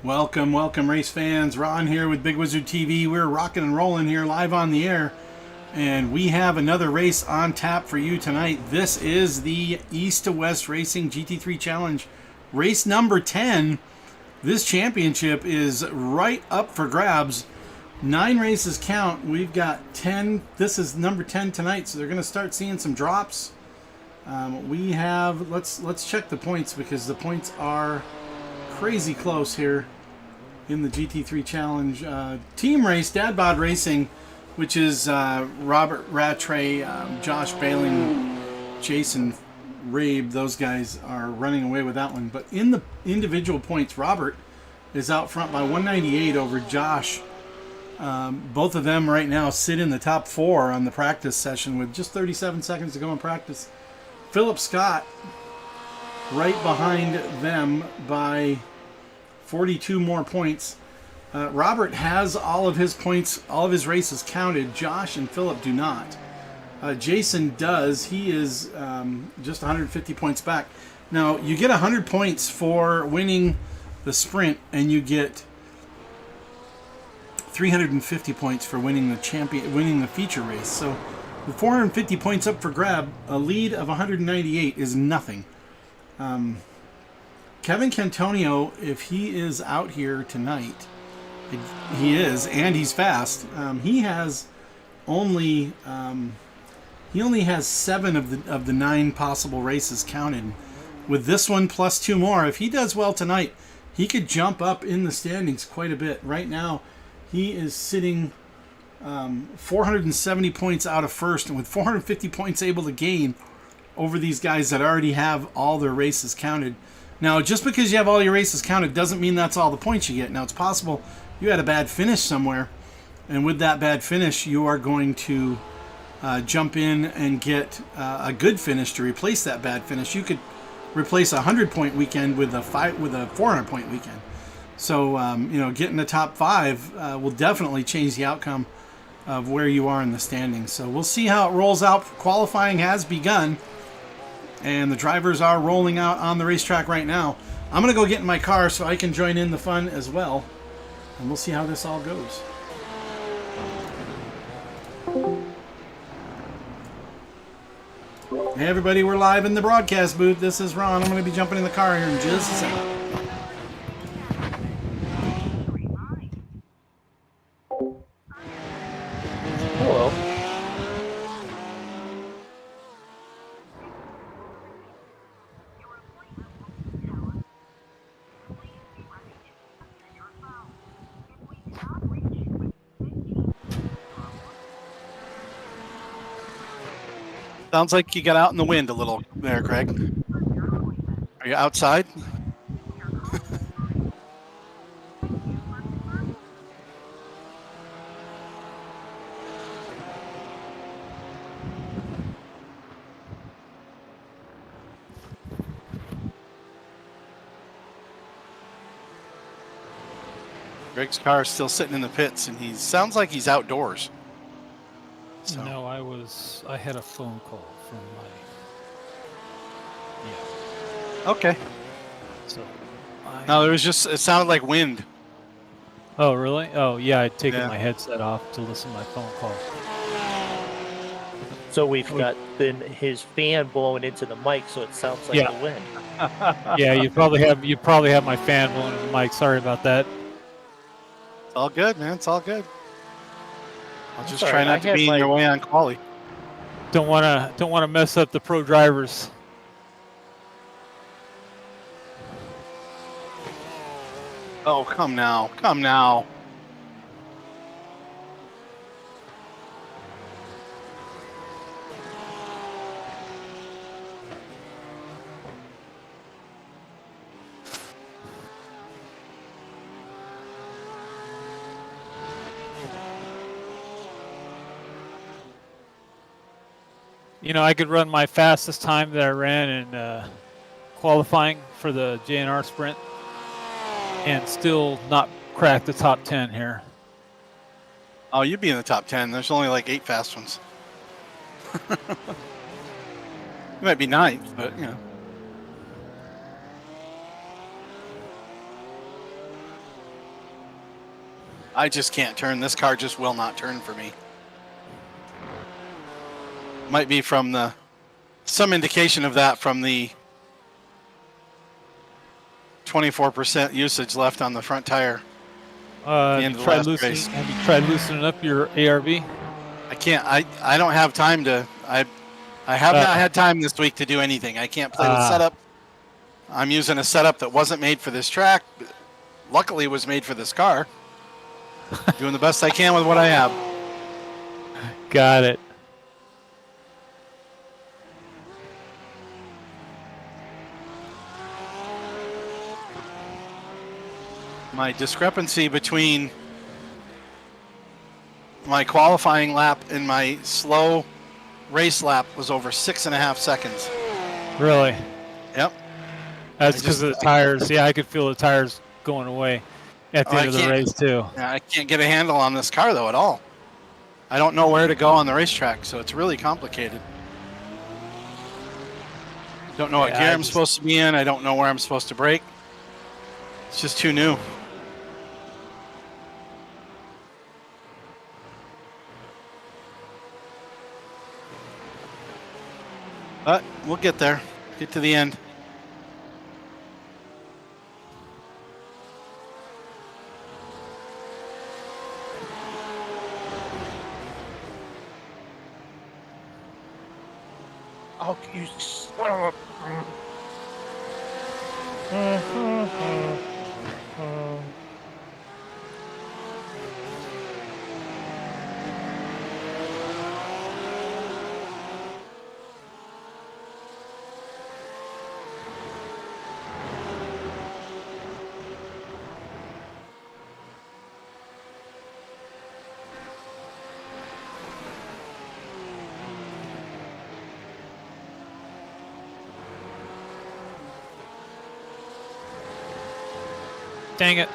Welcome, welcome, race fans. Ron here with Big Wizard TV. We're rocking and rolling here live on the air, and we have another race on tap for you tonight. This is the East to West Racing GT3 Challenge, race number 10. This championship is right up for grabs. 9 races count. We've got 10. This is number 10 tonight, so they're going to start seeing some drops. We have, let's check the points because the points are crazy close here in the GT3 Challenge. Team race, Dad Bod Racing, which is Robert Rattray, Josh Bailing, Jason Rabe. Those guys are running away with that one. But in the individual points, Robert is out front by 198 over Josh. Both of them right now sit in the top 4 on the practice session with just 37 seconds to go in practice. Philip Scott right behind them by 42 more points. Robert has all of his points, all of his races counted. Josh and Philip do not. Jason does. He is just 150 points back. Now, you get 100 points for winning the sprint, and you get 350 points for winning the feature race. So, with 450 points up for grab, a lead of 198 is nothing. Kevin Cantonio, if he is out here tonight, he is, and he's fast. He only has 7 of the 9 possible races counted. With this one plus 2 more, if he does well tonight, he could jump up in the standings quite a bit. Right now, he is sitting 470 points out of first, and with 450 points able to gain over these guys that already have all their races counted. Now, just because you have all your races counted doesn't mean that's all the points you get. Now, it's possible you had a bad finish somewhere, and with that bad finish, you are going to jump in and get a good finish to replace that bad finish. You could replace a 100-point weekend with a 400-point weekend. So, getting the top 5 will definitely change the outcome of where you are in the standings. So we'll see how it rolls out. Qualifying has begun, and the drivers are rolling out on the racetrack right now. I'm going to go get in my car so I can join in the fun as well, and we'll see how this all goes. Hey everybody, we're live in the broadcast booth. This is Ron. I'm going to be jumping in the car here in just a second. Hello. Sounds like you got out in the wind a little there, Craig. Are you outside? Greg's car is still sitting in the pits, and he sounds like he's outdoors. So. No, I had a phone call from my. Okay. So. No, it sounded like wind. Oh, really? Oh, yeah, I'd taken my headset off to listen to my phone call. So we've got his fan blowing into the mic, so it sounds like the wind. Yeah, you probably have my fan blowing into the mic. Sorry about that. It's all good, man. It's all good. I'll just try not to be in your way on quali. Don't wanna mess up the pro drivers. Oh, come now. Come now. I could run my fastest time that I ran in qualifying for the JNR sprint and still not crack the top 10 here. Oh, you'd be in the top 10. There's only like 8 fast ones. You might be 9th, but, I just can't turn. This car just will not turn for me. Might be from some indication of that from the 24% usage left on the front tire. Have you tried loosening up your ARB? I can't. I don't have time to. I have not had time this week to do anything. I can't play with setup. I'm using a setup that wasn't made for this track. Luckily, it was made for this car. Doing the best I can with what I have. Got it. My discrepancy between my qualifying lap and my slow race lap was over 6.5 seconds. Really? Yep. That's because of the tires. Yeah, I could feel the tires going away at the end of the race too. I can't get a handle on this car though at all. I don't know where to go on the racetrack, so it's really complicated. Don't know what gear I'm supposed to be in. I don't know where I'm supposed to brake. It's just too new. But we'll get there. Get to the end. Oh, you son of a... Dang it.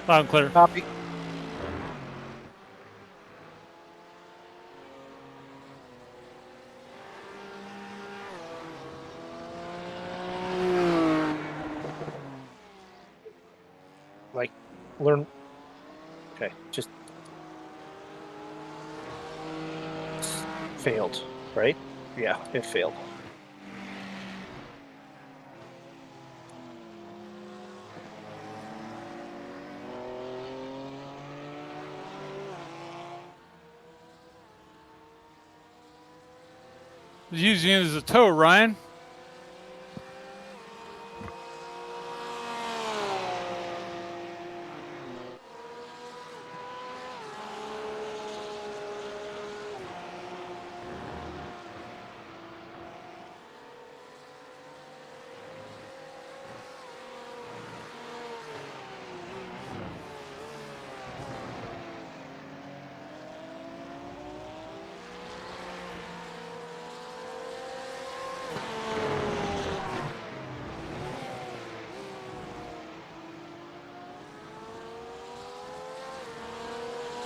Loud and clear. Copy. Like, learn. Okay, just failed, right? Yeah, it failed. Was using it as a tow, Ryan.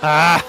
Ah.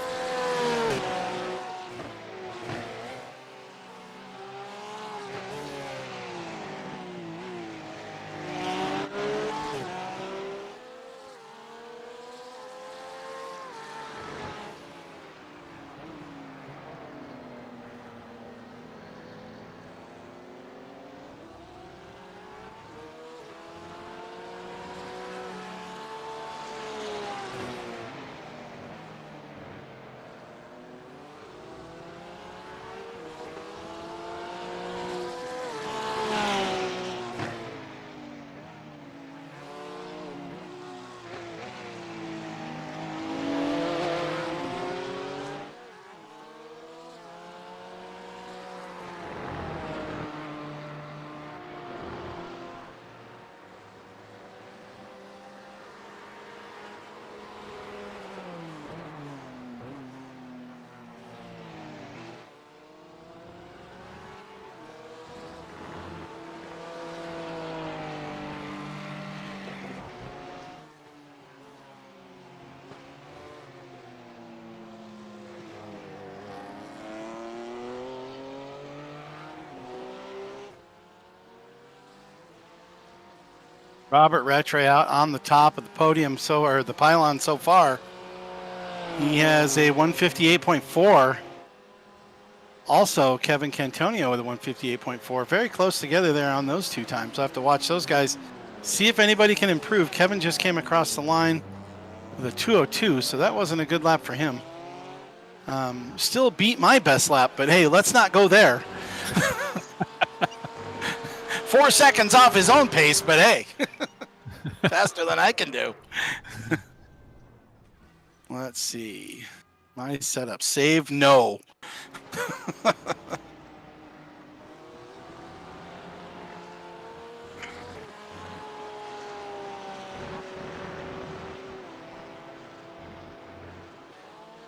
Robert Rattray out on the top of the podium, or the pylon so far. He has a 158.4. Also, Kevin Cantonio with a 158.4. Very close together there on those two times. I'll have to watch those guys, see if anybody can improve. Kevin just came across the line with a 202, so that wasn't a good lap for him. Still beat my best lap, but hey, let's not go there. 4 seconds off his own pace, but hey, faster than I can do. Let's see. My setup. Save, no.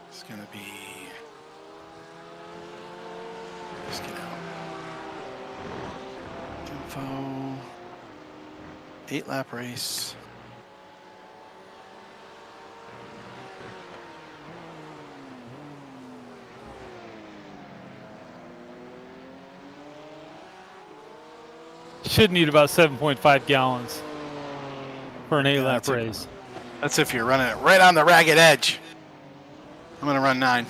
It's going to be... Let's get out. Info. 8-lap race. Should need about 7.5 gallons for an 8-lap race. That's if you're running it right on the ragged edge. I'm going to run 9.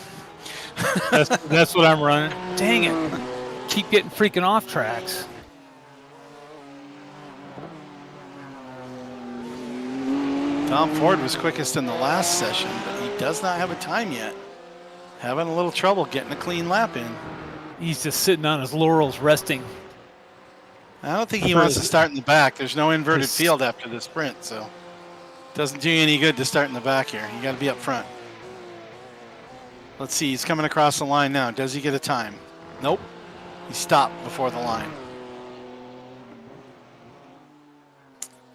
That's what I'm running. Dang it. Keep getting freaking off tracks. Tom Ford was quickest in the last session, but he does not have a time yet. Having a little trouble getting a clean lap in. He's just sitting on his laurels resting. I don't think he wants to start in the back. There's no inverted field after the sprint, so it doesn't do you any good to start in the back here. You got to be up front. Let's see. He's coming across the line now. Does he get a time? Nope. He stopped before the line.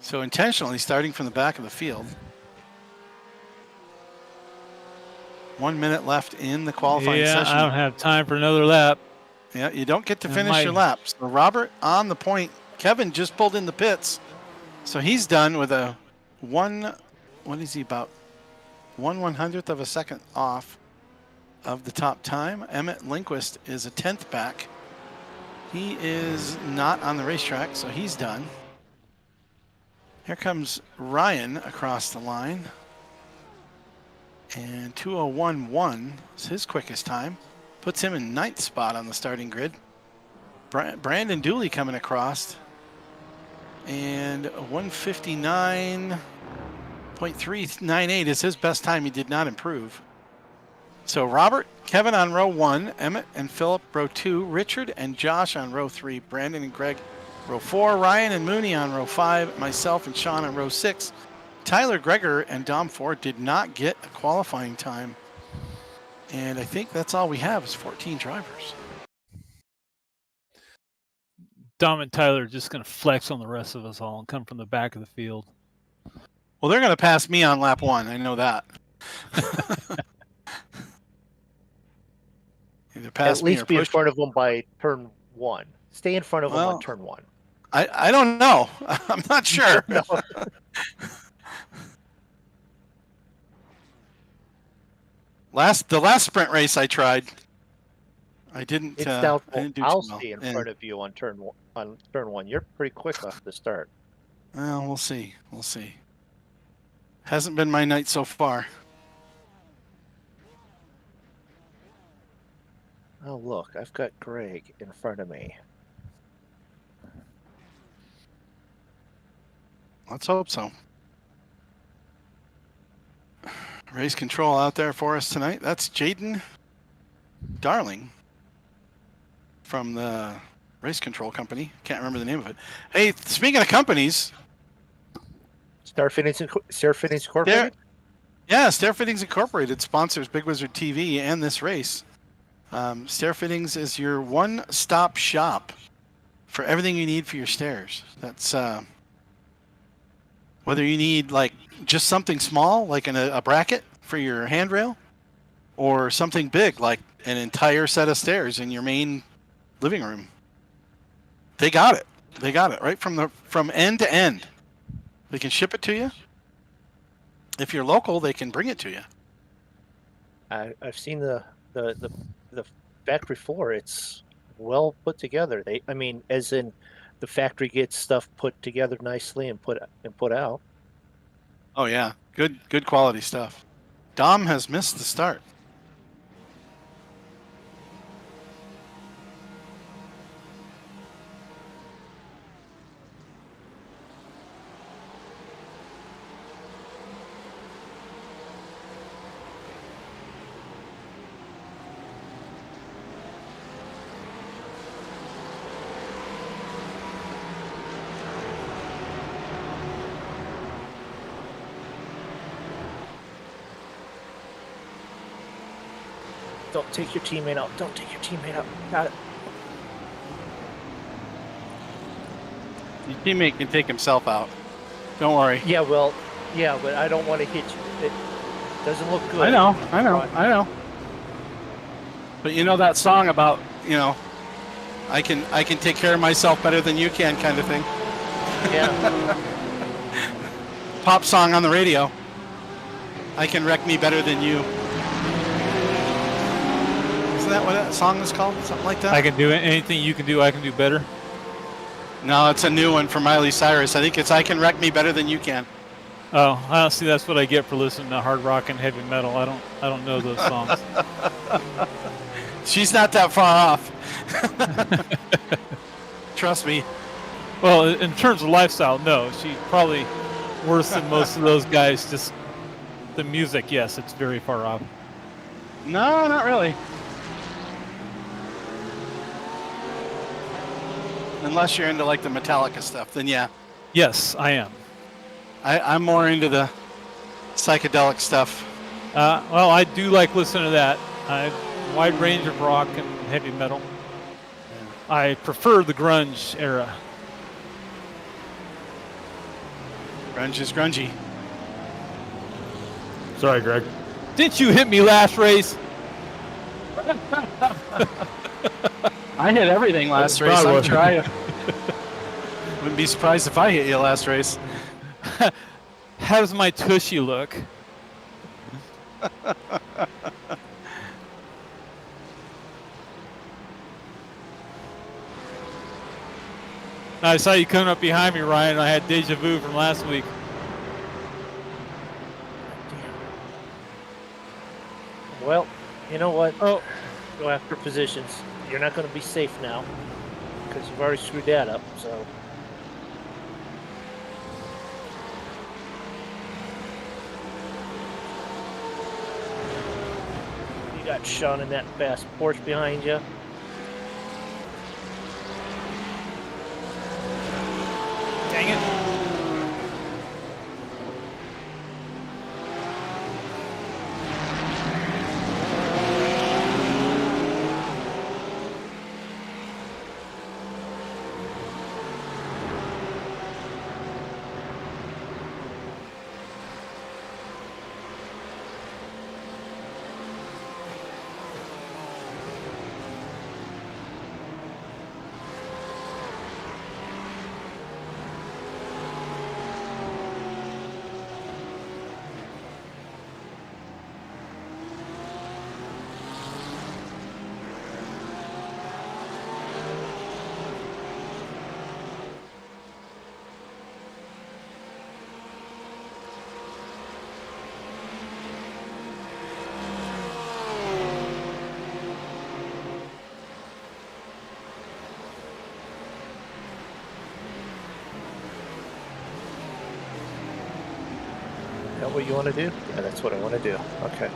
So intentionally starting from the back of the field. 1 minute left in the qualifying session. I don't have time for another lap. Yeah, you don't get to finish your laps. So Robert on the point. Kevin just pulled in the pits. So he's done with a what is he, about 1/100th of a second off of the top time. Emmett Lindquist is a 10th back. He is not on the racetrack, so he's done. Here comes Ryan across the line. And 2:01.1 is his quickest time. Puts him in 9th spot on the starting grid. Brandon Dooley coming across. And 1:59.398 is his best time. He did not improve. So Robert, Kevin on row 1, Emmett and Philip row 2, Richard and Josh on row 3, Brandon and Greg row 4, Ryan and Mooney on row 5, myself and Sean on row 6. Tyler Greger and Dom Ford did not get a qualifying time. And I think that's all we have is 14 drivers. Dom and Tyler are just going to flex on the rest of us all and come from the back of the field. Well, they're going to pass me on lap 1. I know that. Either pass At me least or be in push. front of them by turn 1. Stay in front of them on turn 1. I don't know. I'm not sure. No. The last sprint race I tried, I didn't. It's I doubtful. didn't do I'll too well. stay in Yeah. front of you on turn 1. You're pretty quick off the start. Well, we'll see. We'll see. Hasn't been my night so far. Oh, look, I've got Greg in front of me. Let's hope so. Race control out there for us tonight. That's Jaden Darling from the race control company. Can't remember the name of it. Hey, speaking of companies, Stair Fittings Incorporated? yeah, Stair Fittings Incorporated sponsors Big Wizard TV and this race. Stair Fittings is your one-stop shop for everything you need for your stairs. That's whether you need like just something small, like a bracket for your handrail, or something big, like an entire set of stairs in your main living room. They got it. They got it right from end to end. They can ship it to you. If you're local, they can bring it to you. I've seen the factory floor. It's well put together. As in the factory gets stuff put together nicely and put out. Oh yeah, good quality stuff. Dom has missed the start. Don't take your teammate out. Don't take your teammate out. Got it. Your teammate can take himself out. Don't worry. Yeah, but I don't want to hit you. It doesn't look good. I know. But you know that song about, I can take care of myself better than you can kind of thing. Yeah. Pop song on the radio. I can wreck me better than you. Isn't that what that song is called? Something like that? I can do anything you can do, I can do better. No, it's a new one from Miley Cyrus. I think it's I can wreck me better than you can. Oh, honestly, that's what I get for listening to hard rock and heavy metal. I don't know those songs. She's not that far off. Trust me. Well, in terms of lifestyle, no. She's probably worse than most of those guys. Just the music, yes, it's very far off. No, not really. Unless you're into like the Metallica stuff, then yeah. Yes, I am. I'm more into the psychedelic stuff. Well, I do like listening to that. Wide range of rock and heavy metal. Yeah. I prefer the grunge era. Grunge is grungy. Sorry, Greg. Didn't you hit me last race? I hit everything last race. I'm trying. Wouldn't be surprised if I hit you last race. How does my tushy look? I saw you coming up behind me, Ryan. I had deja vu from last week. Well, you know what? Oh, Go after positions. You're not going to be safe now because you've already screwed that up. So. You got Sean in that fast Porsche behind you. dang it. Is that what you want to do? Yeah, that's what I want to do. Okay.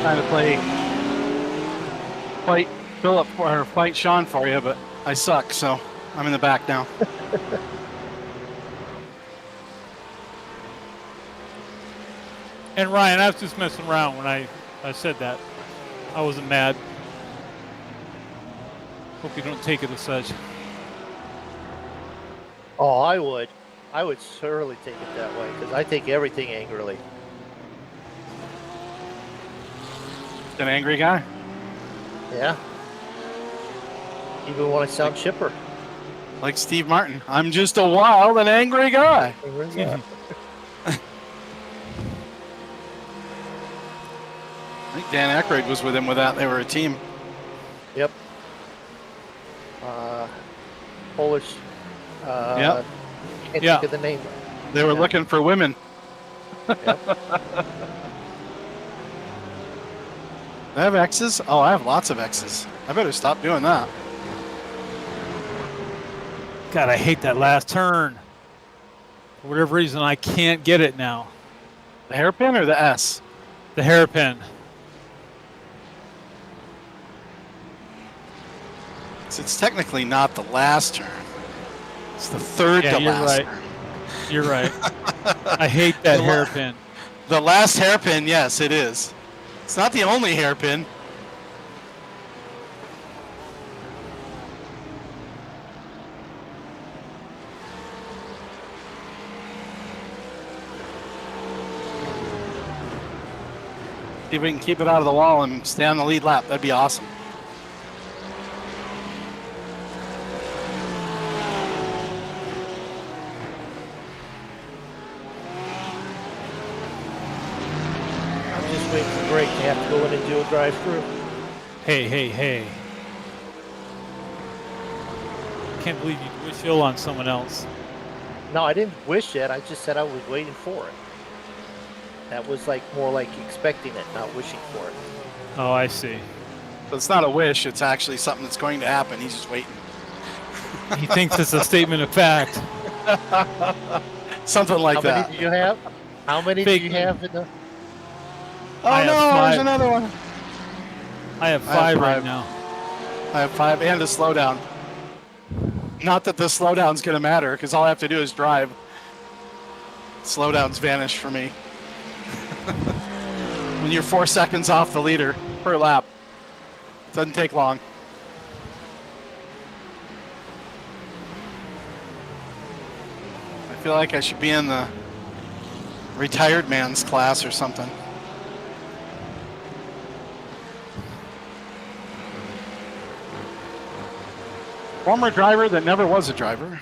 Trying to fight Philip or fight Sean for you, but I suck, so I'm in the back now. And Ryan, I was just messing around when I said that. I wasn't mad. Hope you don't take it as such. Oh, I would. I would surely take it that way because I take everything angrily. An angry guy. Yeah. Even when I sound chipper. Like Steve Martin. I'm just a wild and angry guy. Yeah. I think Dan Aykroyd was with him with that. They were a team. Yep. Polish. Yep. Can't Yeah. think of the name. They were Yeah. looking for women. Yep. I have X's? Oh, I have lots of X's. I better stop doing that. God, I hate that last turn. For whatever reason, I can't get it now. The hairpin or the S? The hairpin. It's technically not the last turn. It's the third Yeah, to you're last right. turn. You're right. I hate that hairpin. The last hairpin, yes, it is. It's not the only hairpin. See if we can keep it out of the wall and stay on the lead lap. That'd be awesome. I'm just waiting for Greg to have to go in and do a drive-through. Hey, hey, hey. Can't believe you wish ill on someone else. No, I didn't wish it. I just said I was waiting for it. That was like more like expecting it, not wishing for it. Oh, I see. So it's not a wish. It's actually something that's going to happen. He's just waiting. He thinks it's a statement of fact. Something like How that. many do you have? How many Big. do you have in the? Oh I have no, there's 5. another one. I have I 5 have right 5. now. I have 5 and a slowdown. Not that the slowdown's going to matter, because all I have to do is drive. Slowdowns vanish for me. When you're 4 seconds off the leader per lap, doesn't take long. I feel like I should be in the retired man's class or something. Former driver that never was a driver.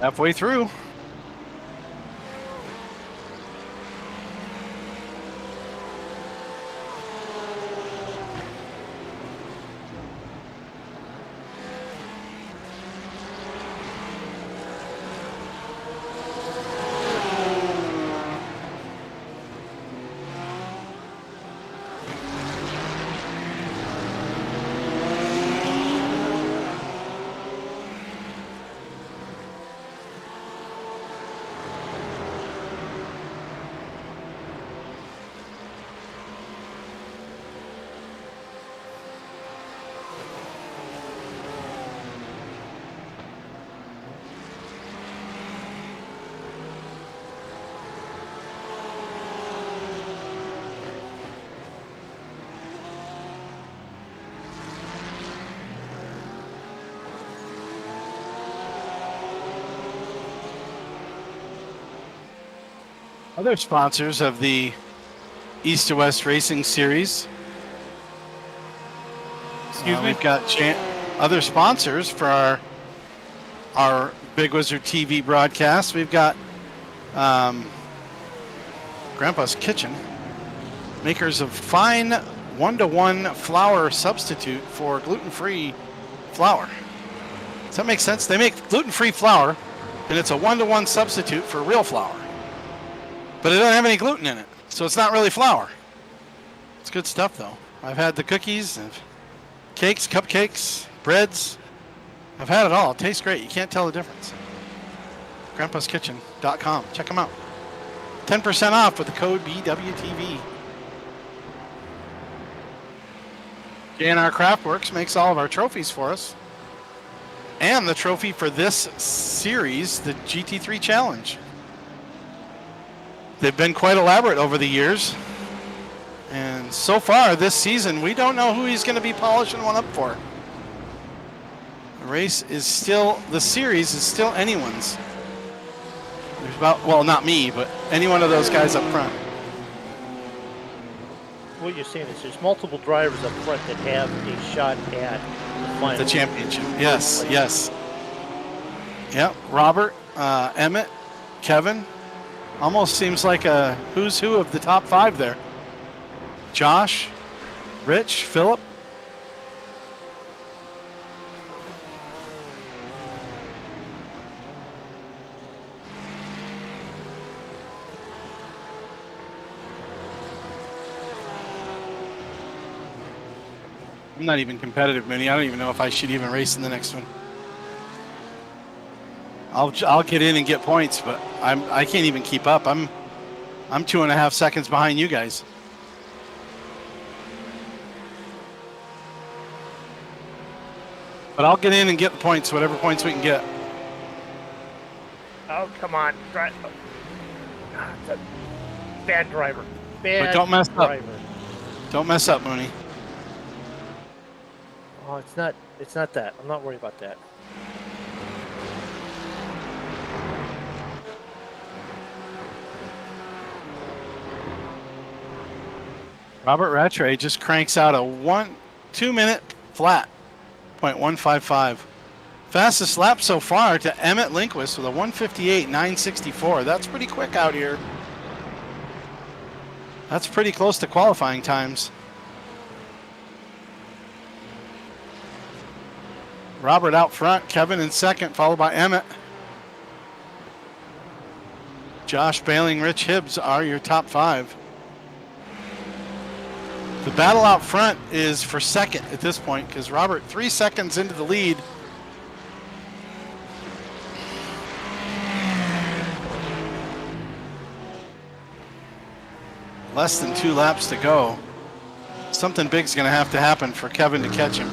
Halfway through. Other sponsors of the East to West Racing Series. Excuse me? We've got other sponsors for our Big Wizurd TV broadcast. We've got Grandpa's Kitchen, makers of fine 1-to-1 flour substitute for gluten-free flour. Does that make sense? They make gluten-free flour, and it's a 1-to-1 substitute for real flour. But it doesn't have any gluten in it, so it's not really flour. It's good stuff, though. I've had the cookies, and cakes, cupcakes, breads. I've had it all. It tastes great. You can't tell the difference. Grandpa'sKitchen.com. Check them out. 10% off with the code BWTV. JNR Craftworks makes all of our trophies for us. And the trophy for this series, the GT3 Challenge. They've been quite elaborate over the years. And so far this season, we don't know who he's going to be polishing one up for. The series is still anyone's. There's about, well, not me, but any one of those guys up front. What you're saying is there's multiple drivers up front that have a shot at the final. The championship. Yes, yes. Yep, Robert, Emmett, Kevin. Almost seems like a who's who of the top 5 there. Josh, Rich, Philip. I'm not even competitive, Minnie. I don't even know if I should even race in the next one. I'll get in and get points, but I can't even keep up. I'm 2.5 seconds behind you guys. But I'll get in and get the points, whatever points we can get. Oh, come on. Bad driver. Bad But don't mess up. driver. Don't mess up, Mooney. Oh, it's not that. I'm not worried about that. Robert Rattray just cranks out a 2 minute flat, 0.155. Fastest lap so far to Emmett Lindquist with a 158.964. That's pretty quick out here. That's pretty close to qualifying times. Robert out front, Kevin in second, followed by Emmett. Josh Bailing, Rich Hibbs are your top 5. The battle out front is for second at this point because Robert 3 seconds into the lead. Less than 2 laps to go. Something big's going to have to happen for Kevin to catch him.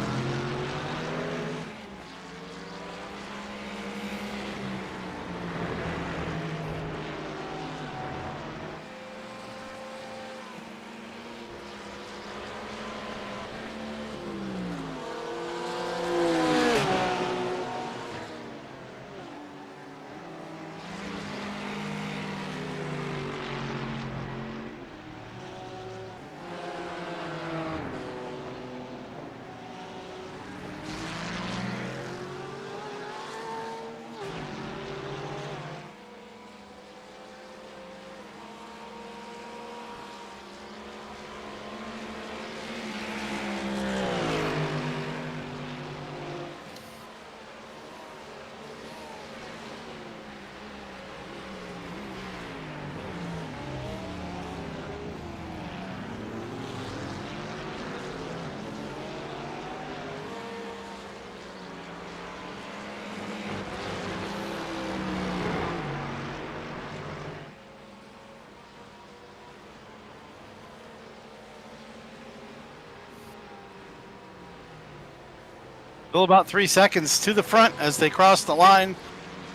Still about 3 seconds to the front as they cross the line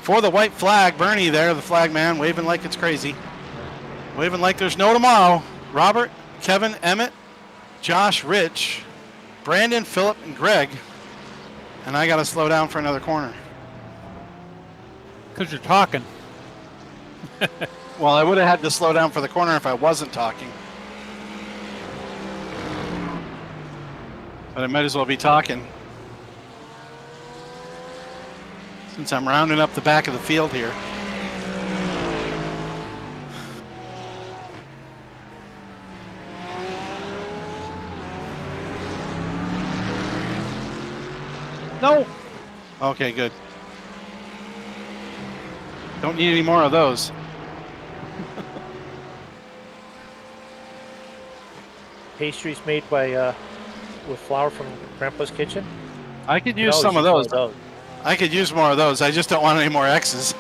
for the white flag. Bernie there, the flag man, waving like it's crazy. Waving like there's no tomorrow. Robert, Kevin, Emmett, Josh, Rich, Brandon, Philip, and Greg. And I got to slow down for another corner. Because you're talking. Well, I would have had to slow down for the corner if I wasn't talking. But I might as well be talking. Since I'm rounding up the back of the field here. No. Okay, good. Don't need any more of those. Pastries made by with flour from Grandpa's kitchen. I could use No, some of you those. throw I could use more of those. I just don't want any more X's.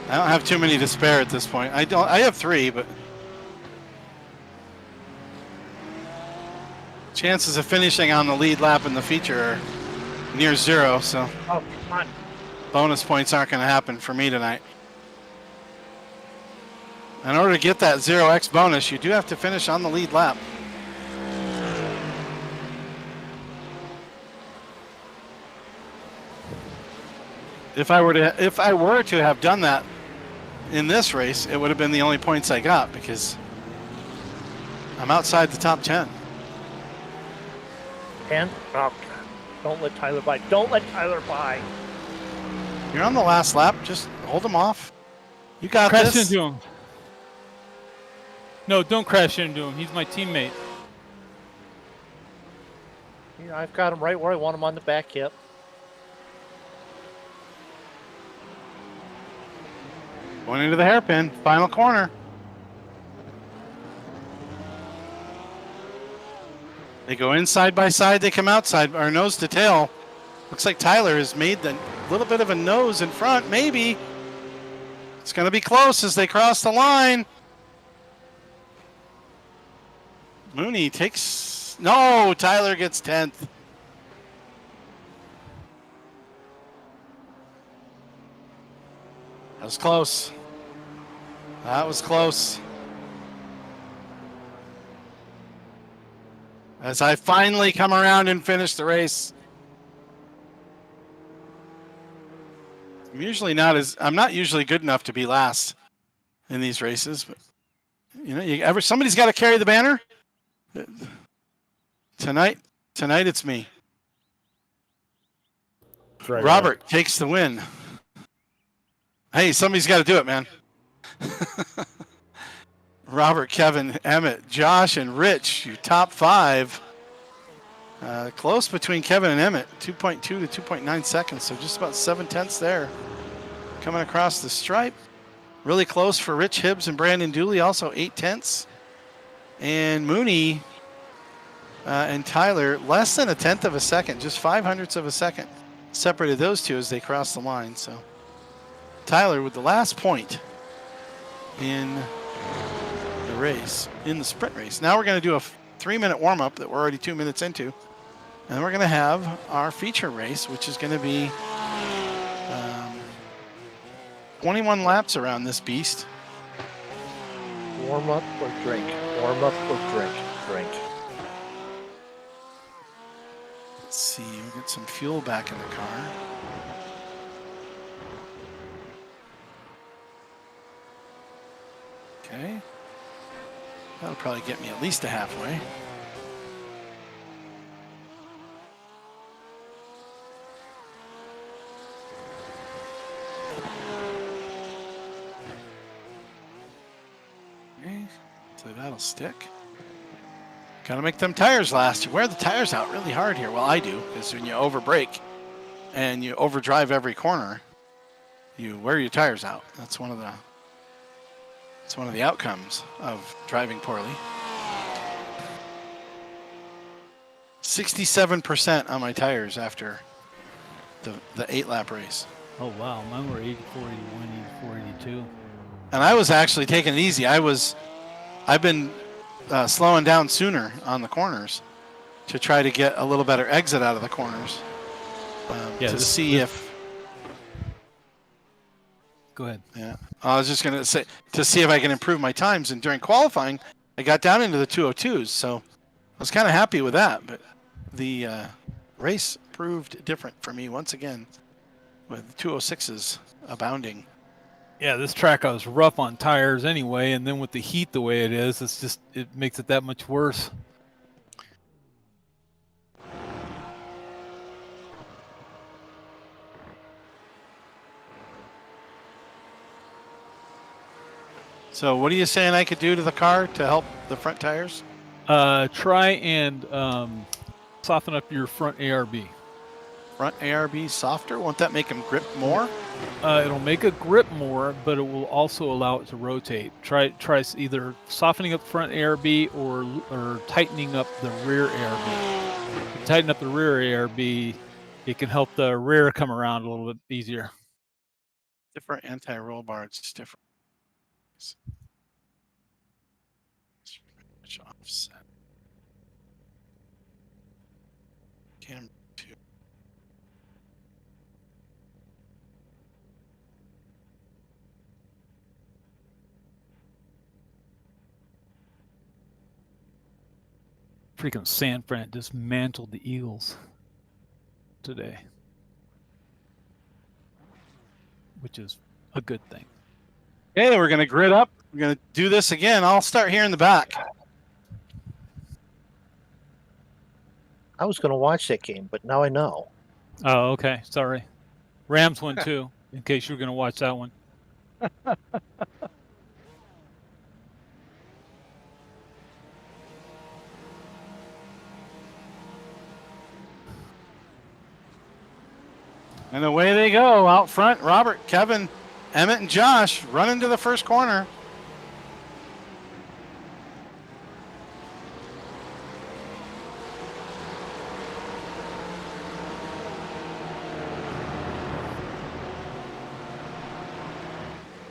I don't have too many to spare at this point. I have 3, but chances of finishing on the lead lap in the feature are near 0, so Oh, come on. bonus points aren't going to happen for me tonight. In order to get that 0x bonus, you do have to finish on the lead lap. If I were to have done that in this race, it would have been the only points I got because I'm outside the top 10. And oh, don't let Tyler by. Don't let Tyler by. You're on the last lap. Just hold him off. You got Crash this. into him. No, don't crash into him. He's my teammate. You know, I've got him right where I want him on the back hip. Going into the hairpin. Final corner. They go in side by side. They come outside, or nose to tail. Looks like Tyler has made the little bit of a nose in front. Maybe. It's going to be close as they cross the line. Mooney takes... No, Tyler gets 10th. That was close. That was close. As I finally come around and finish the race. I'm not usually good enough to be last in these races, but You know, somebody's got to carry the banner. Tonight it's me. Right, Robert takes the win. Hey, somebody's got to do it, man. Robert, Kevin, Emmett, Josh, and Rich, your top 5. Close between Kevin and Emmett, 2.2 to 2.9 seconds, so just about 7/10 there. Coming across the stripe. Really close for Rich Hibbs and Brandon Dooley, also 8/10. And Mooney and Tyler, less than 1/10 of a second, just 0.05 of a second separated those two as they crossed the line. So Tyler with the last point in the race, in the sprint race. Now we're going to do a 3-minute warm-up that we're already 2 minutes into. And we're going to have our feature race, which is going to be 21 laps around this beast. Warm up or drink? Warm up or drink? Drink. Let's see, we'll get some fuel back in the car. Okay. That'll probably get me at least a halfway. Okay, so that'll stick. Gotta make them tires last. You wear the tires out really hard here. Well, I do, because when you overbrake and you overdrive every corner, you wear your tires out. That's one of the outcomes of driving poorly. 67% on my tires after the 8-lap race. Oh wow, mine were 84, 81, 84, 82. And I was actually taking it easy. I've been slowing down sooner on the corners to try to get a little better exit out of the corners. To see if. Go ahead. Yeah, I was just going to say to see if I can improve my times. And during qualifying, I got down into the 202s, so I was kind of happy with that. But the race proved different for me once again, with 206s abounding. Yeah, this track I was rough on tires anyway, and then with the heat the way it is, it makes it that much worse. So what are you saying I could do to the car to help the front tires? Try and soften up your front ARB. Front ARB softer? Won't that make them grip more? It'll make it grip more, but it will also allow it to rotate. Try either softening up the front ARB or tightening up the rear ARB. If you tighten up the rear ARB, it can help the rear come around a little bit easier. Different anti-roll bar, it's just different. Which offset? Cam 2. Freaking San Fran dismantled the Eagles today, which is a good thing. Okay, we're going to grid up. We're going to do this again. I'll start here in the back. I was going to watch that game, but now I know. Oh, okay. Sorry. Rams won too, in case you were going to watch that one. And away they go. Out front, Robert, Kevin, Emmett, and Josh run into the first corner.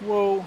Whoa.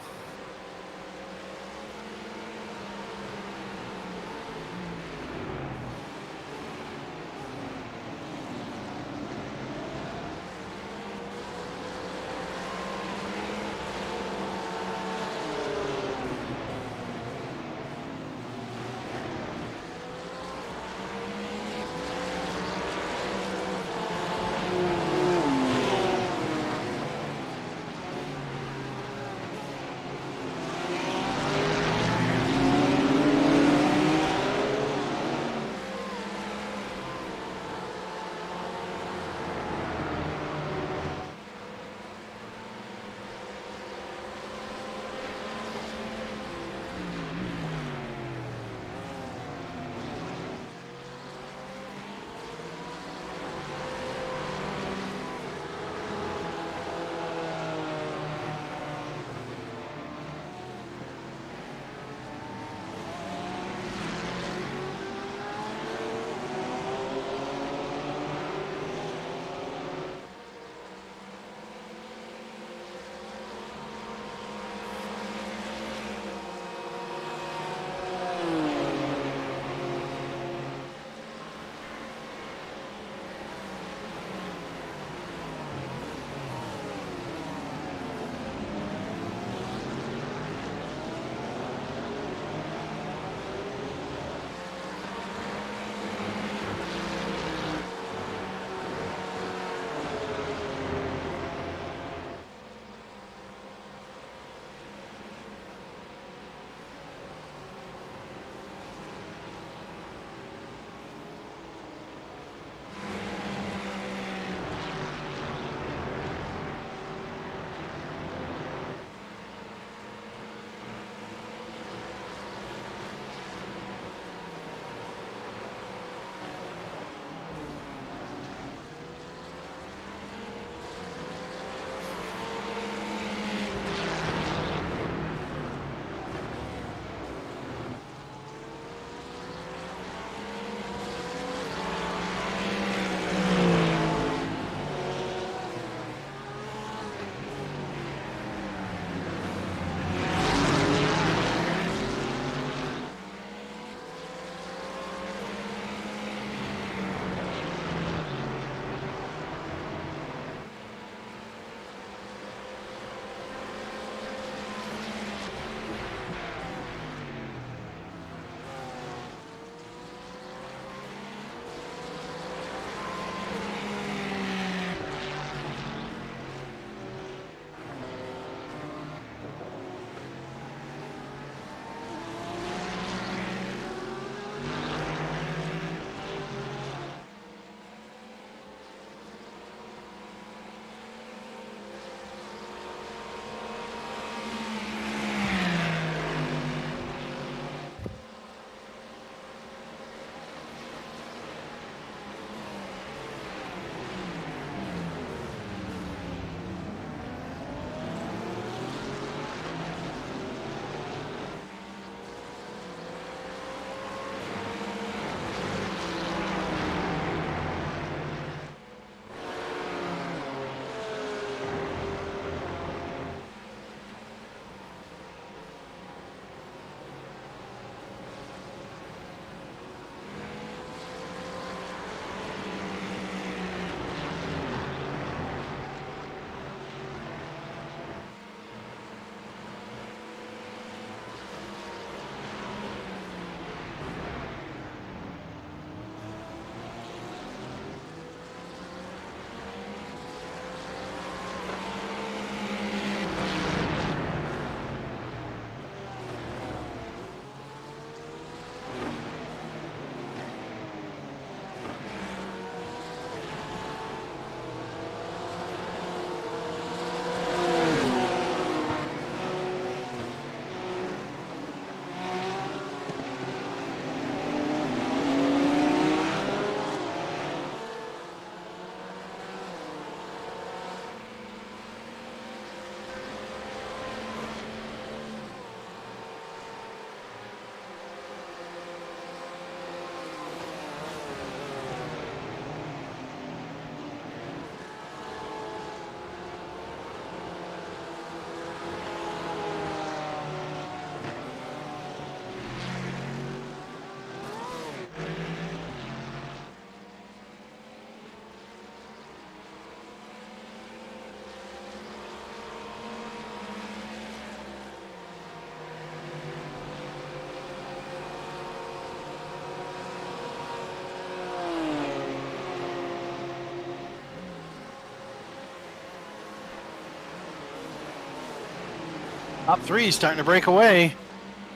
Top three starting to break away.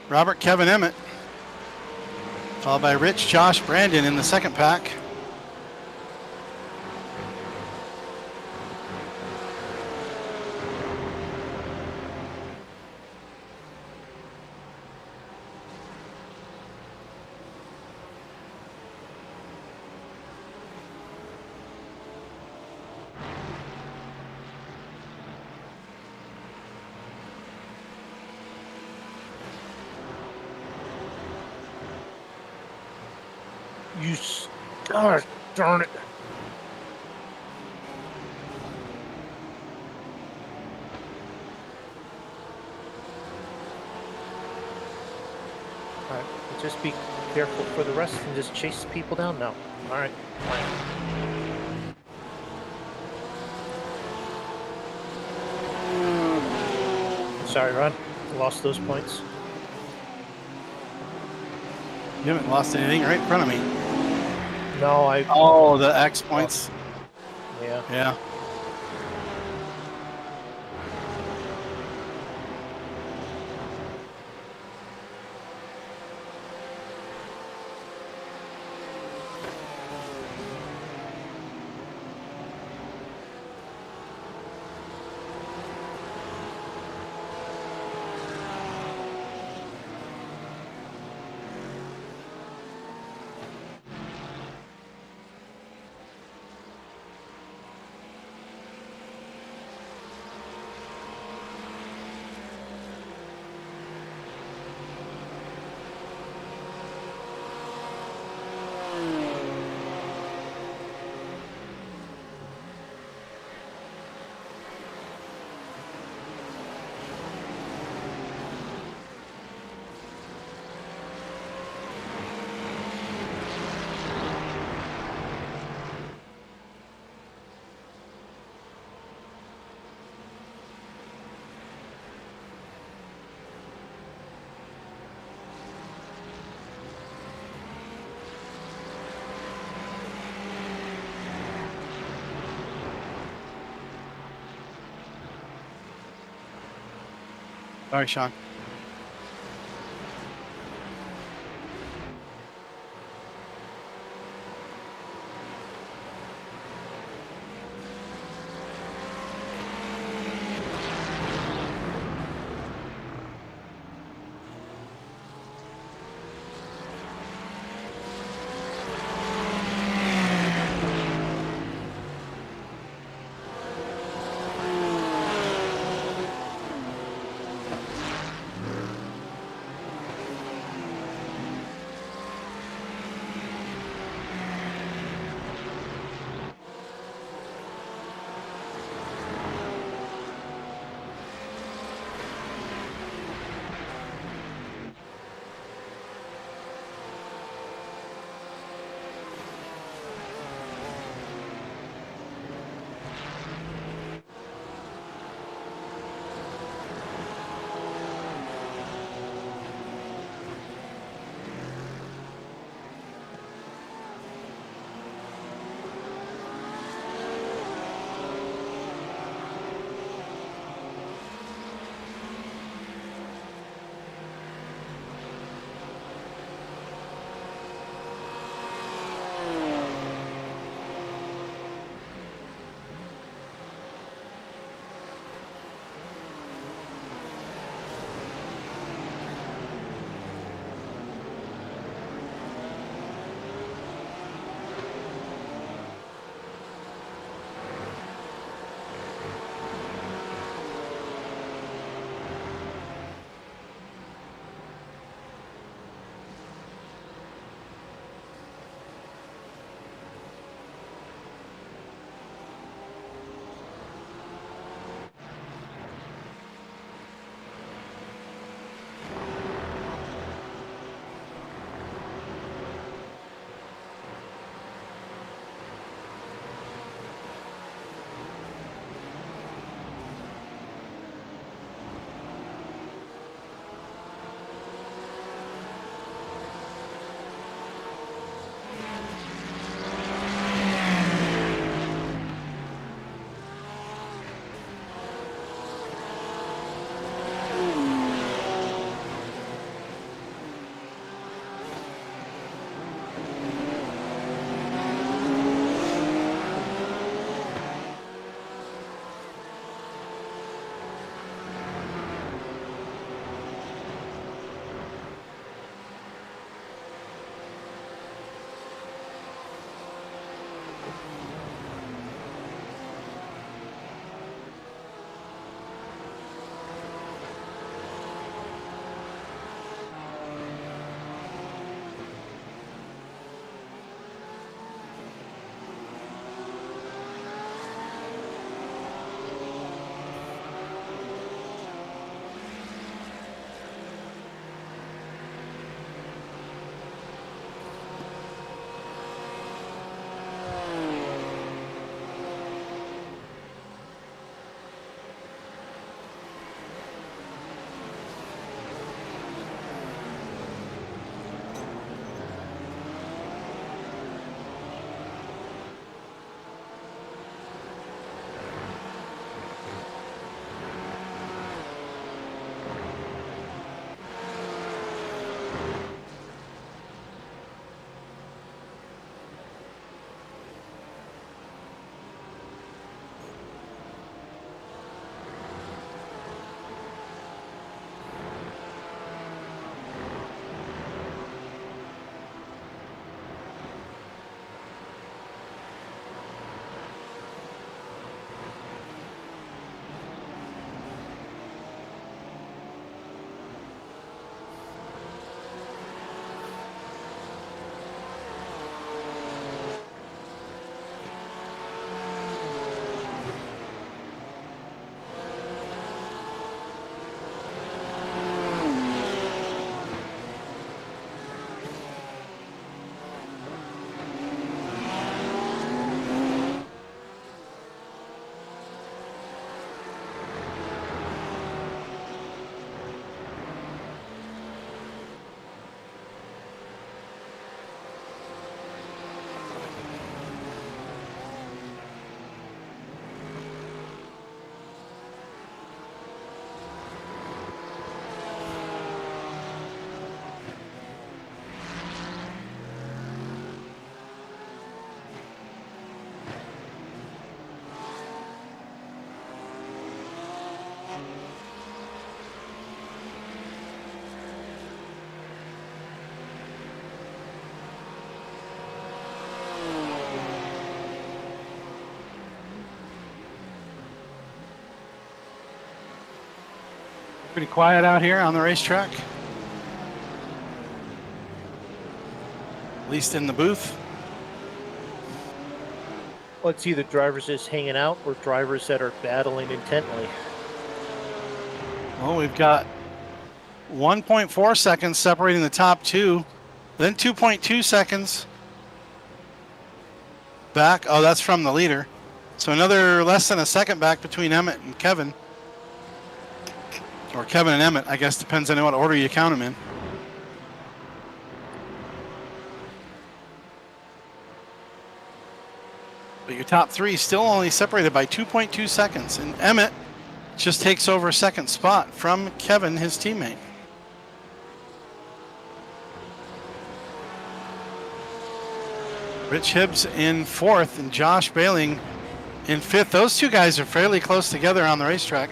Robert, Kevin, Emmett. Followed by Rich, Josh, Brandon in the second pack. God darn it. All right, just be careful for the rest and just chase people down now. All right. Sorry, Ron. Lost those points. You haven't lost anything right in front of me. No, I. Oh, the X points. Yeah. Yeah. Sorry, Sean. Pretty quiet out here on the racetrack. At least in the booth. Well, it's either drivers just hanging out or drivers that are battling intently. Well, we've got 1.4 seconds separating the top two, then 2.2 seconds back. Oh, that's from the leader. So another less than a second back between Emmett and Kevin. Or Kevin and Emmett, I guess, depends on what order you count them in. But your top three still only separated by 2.2 seconds. And Emmett just takes over second spot from Kevin, his teammate. Rich Hibbs in fourth and Josh Bailing in fifth. Those two guys are fairly close together on the racetrack.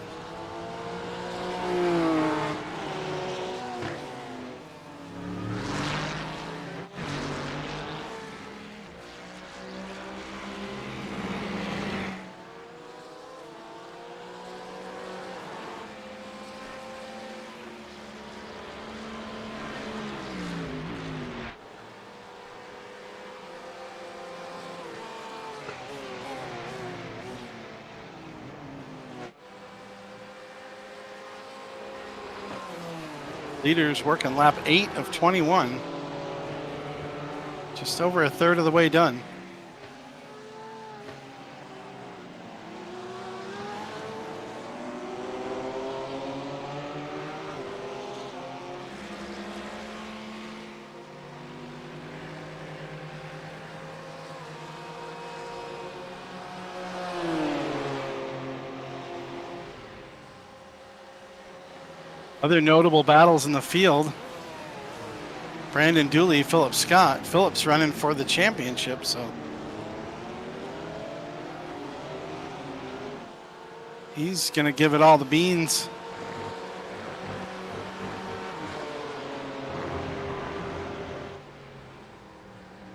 Leaders working lap 8 of 21. Just over a third of the way done. Other notable battles in the field. Brandon Dooley, Philip Scott. Philip's running for the championship, so he's going to give it all the beans.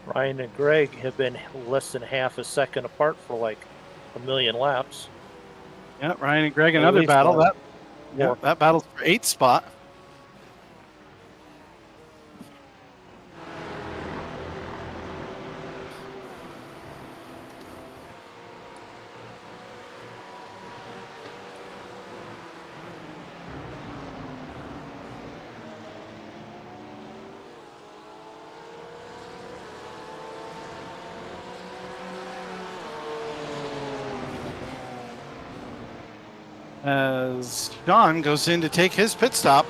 Ryan and Greg have been less than half a second apart for like a million laps. Yeah, Ryan and Greg, another battle. That battle's for 8th spot. As John goes in to take his pit stop.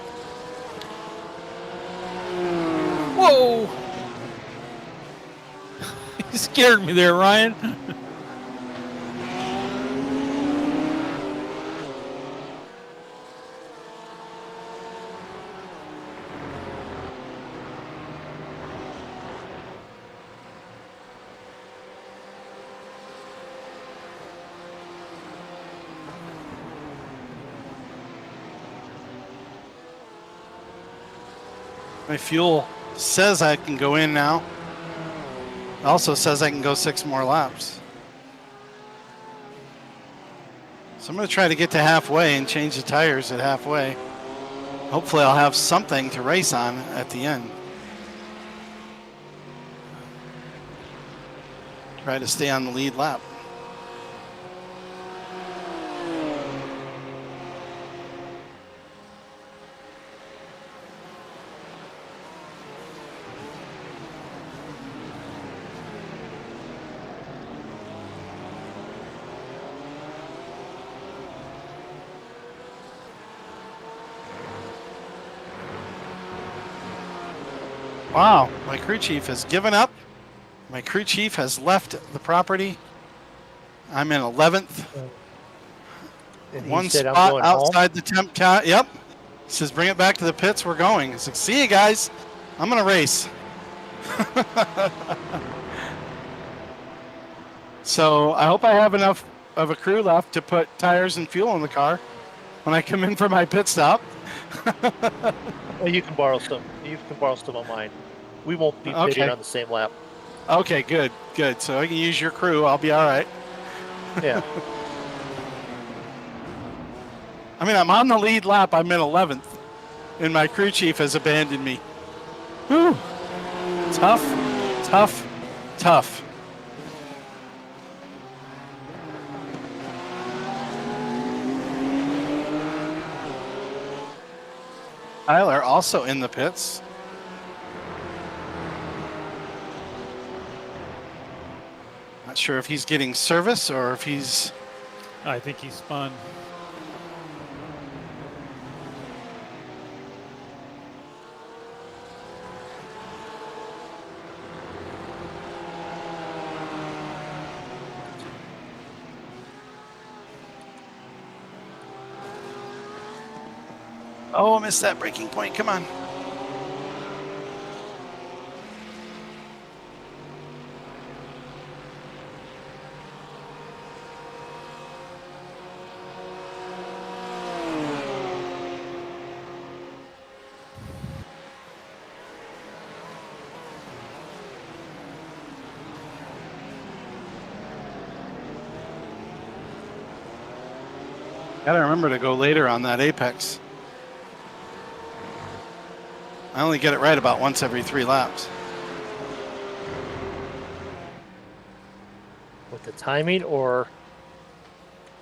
Whoa! You scared me there, Ryan. My fuel says I can go in now. It also says I can go 6 more laps. So I'm going to try to get to halfway and change the tires at halfway. Hopefully I'll have something to race on at the end. Try to stay on the lead lap. Wow, my crew chief has given up. My crew chief has left the property. I'm in 11th. And One said, "I'm spot going outside home." the temp cat. Yep. He says, bring it back to the pits. We're going. He says, see you guys. I'm going to race. So I hope I have enough of a crew left to put tires and fuel in the car when I come in for my pit stop. Well, you can borrow some. You can borrow some of mine. We won't be pitting Okay. on the same lap. Okay, good, good. So I can use your crew. I'll be all right. Yeah. I mean, I'm on the lead lap. I'm in 11th, and my crew chief has abandoned me. Whew. Tough, tough, tough. Tyler also in the pits. Not sure if he's getting service or if he's... I think he spun. Oh, I missed that braking point. Come on. Gotta remember to go later on that apex. I only get it right about once every 3 laps. With the timing or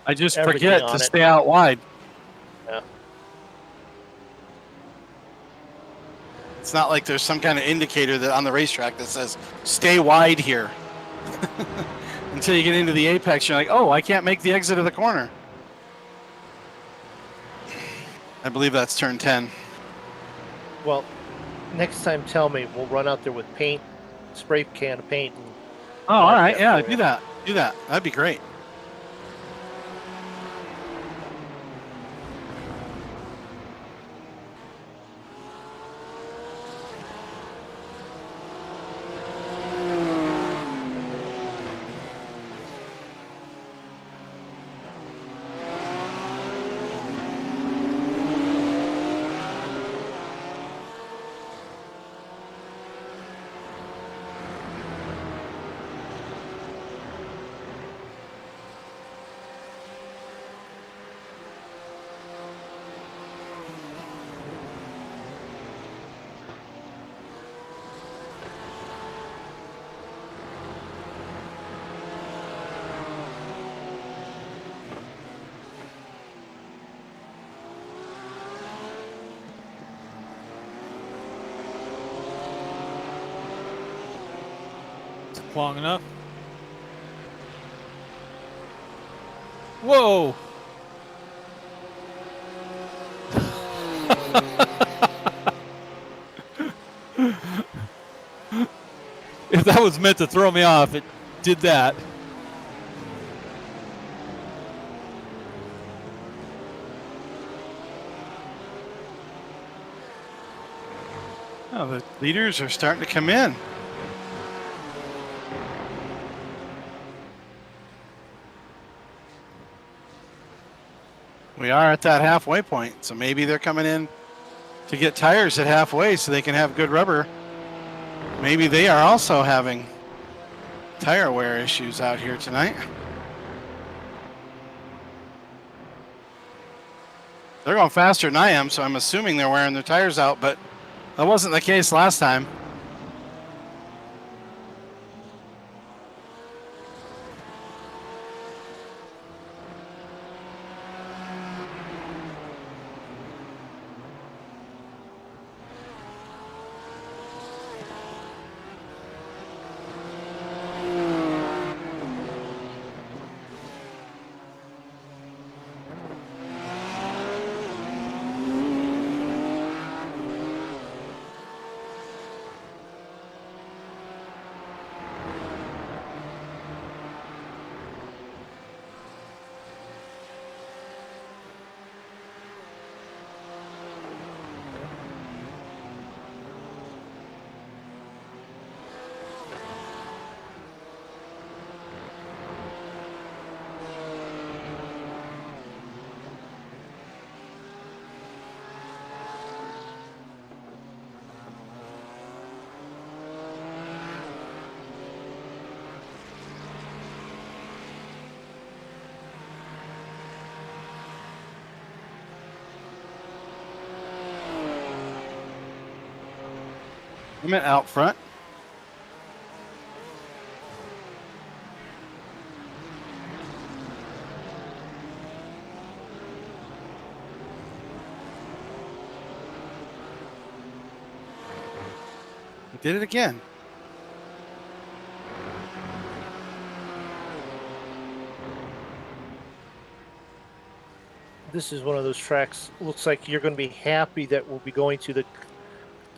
I just everything forget on to it. stay out wide. Yeah. It's not like there's some kind of indicator that on the racetrack that says stay wide here. Until you get into the apex, you're like, oh, I can't make the exit of the corner. I believe that's turn 10. Well, next time tell me. We'll run out there with paint, spray can of paint. And Oh, all right. that Yeah, for do you. that. Do that. That'd be great. Took long enough. Whoa! If that was meant to throw me off, it did that. Oh, the leaders are starting to come in. We are at that halfway point, so maybe they're coming in to get tires at halfway so they can have good rubber. Maybe they are also having tire wear issues out here tonight. They're going faster than I am, so I'm assuming they're wearing their tires out, but that wasn't the case last time. I'm out front. He did it again. This is one of those tracks. Looks like you're going to be happy that we'll be going to the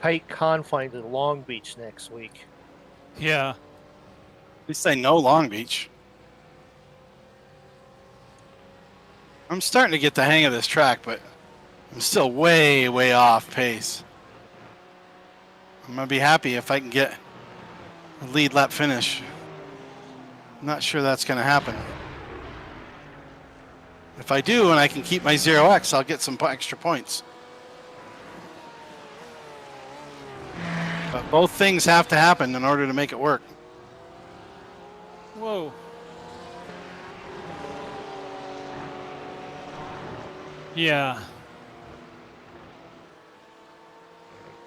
tight confines of Long Beach next week. Yeah. At least I know Long Beach. I'm starting to get the hang of this track, but I'm still way, way off pace. I'm going to be happy if I can get a lead lap finish. I'm not sure that's going to happen. If I do and I can keep my 0x, I'll get some extra points. But both things have to happen in order to make it work. Whoa. Yeah.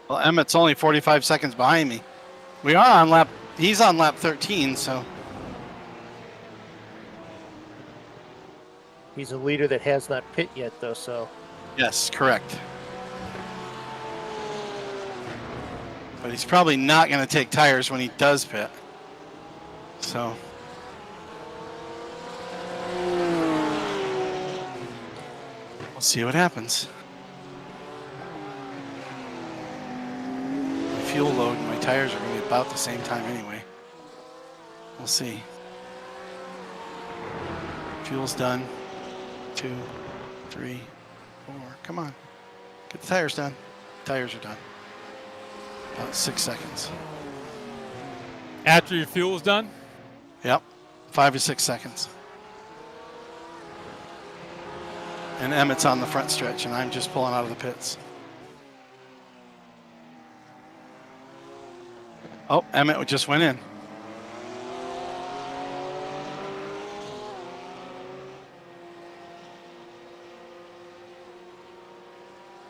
Well, Emmett's only 45 seconds behind me. We are on lap, he's on lap 13, so. He's a leader that has not pit yet, though, so. Yes, correct. But he's probably not going to take tires when he does pit. So. We'll see what happens. My fuel load and my tires are going to be about the same time anyway. We'll see. Fuel's done. 2, 3, 4. Come on. Get the tires done. Tires are done. About 6 seconds. After your fuel's done? Yep. 5 to 6 seconds. And Emmett's on the front stretch, and I'm just pulling out of the pits. Oh, Emmett just went in.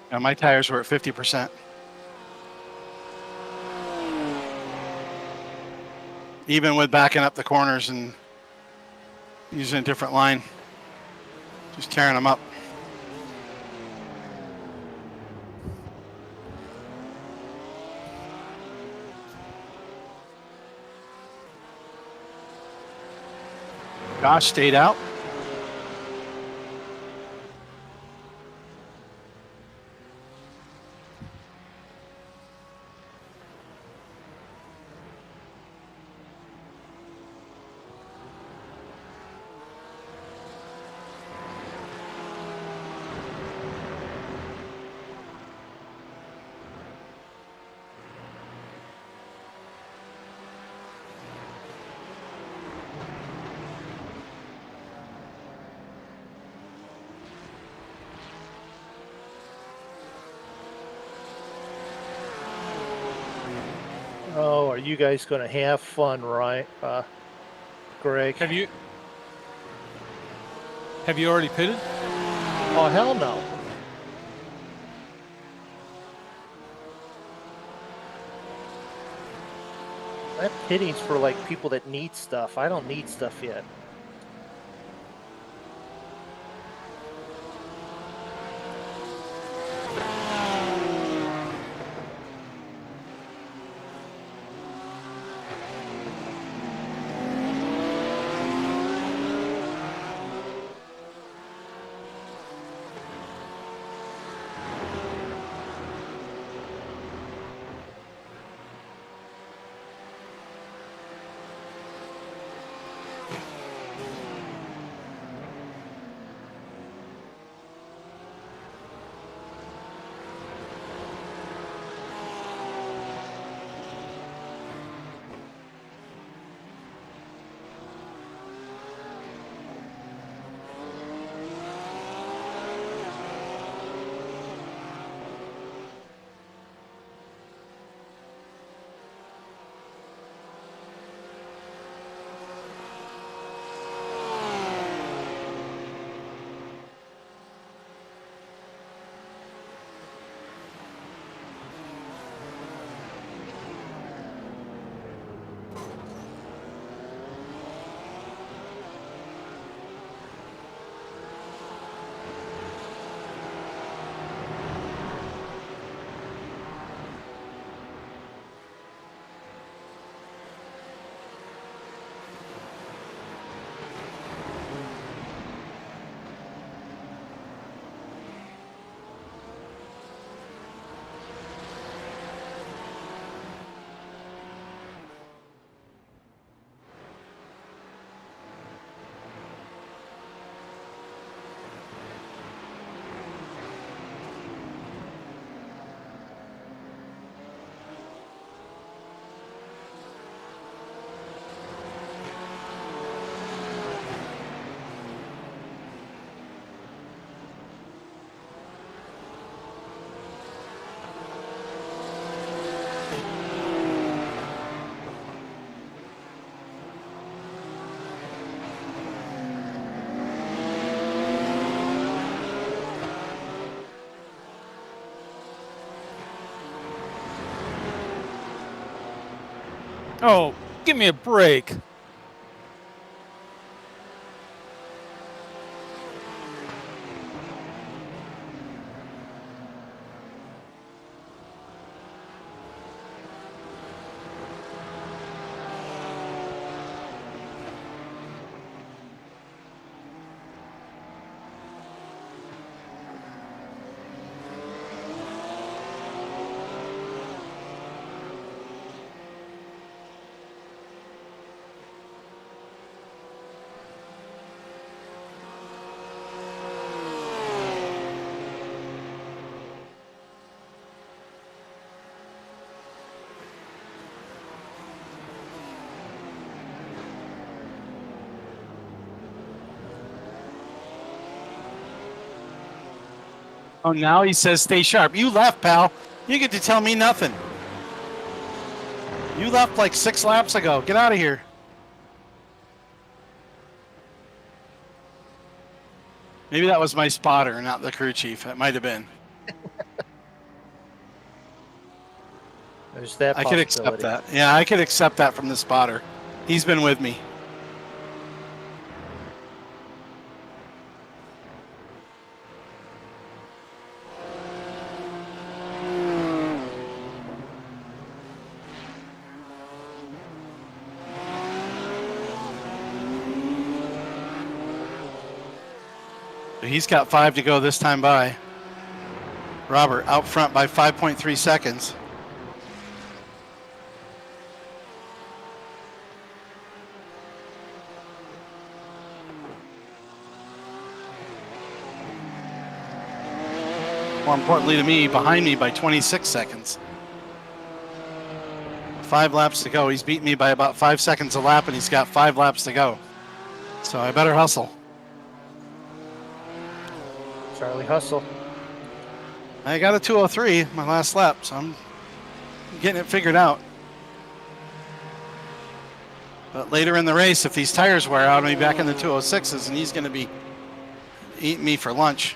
And my tires were at 50%. Even with backing up the corners and using a different line, just tearing them up. Josh stayed out. Oh, are you guys going to have fun, right, Greg? Have you already pitted? Oh, hell no. That pitting's for, like, people that need stuff. I don't need stuff yet. Oh, give me a break. Oh, now he says stay sharp. You left, pal. You get to tell me nothing. You left like 6 laps ago. Get out of here. Maybe that was my spotter, not the crew chief. It might have been. There's that I could accept that. Yeah, I could accept that from the spotter. He's been with me. He's got 5 to go this time by. Robert out front by 5.3 seconds. More importantly to me, behind me by 26 seconds. 5 laps to go. He's beaten me by about 5 seconds a lap, and he's got 5 laps to go. So I better hustle. Charlie hustle. I got a 2:03 my last lap, so I'm getting it figured out. But later in the race, if these tires wear out, I'll be back in the 206s, and he's going to be eating me for lunch.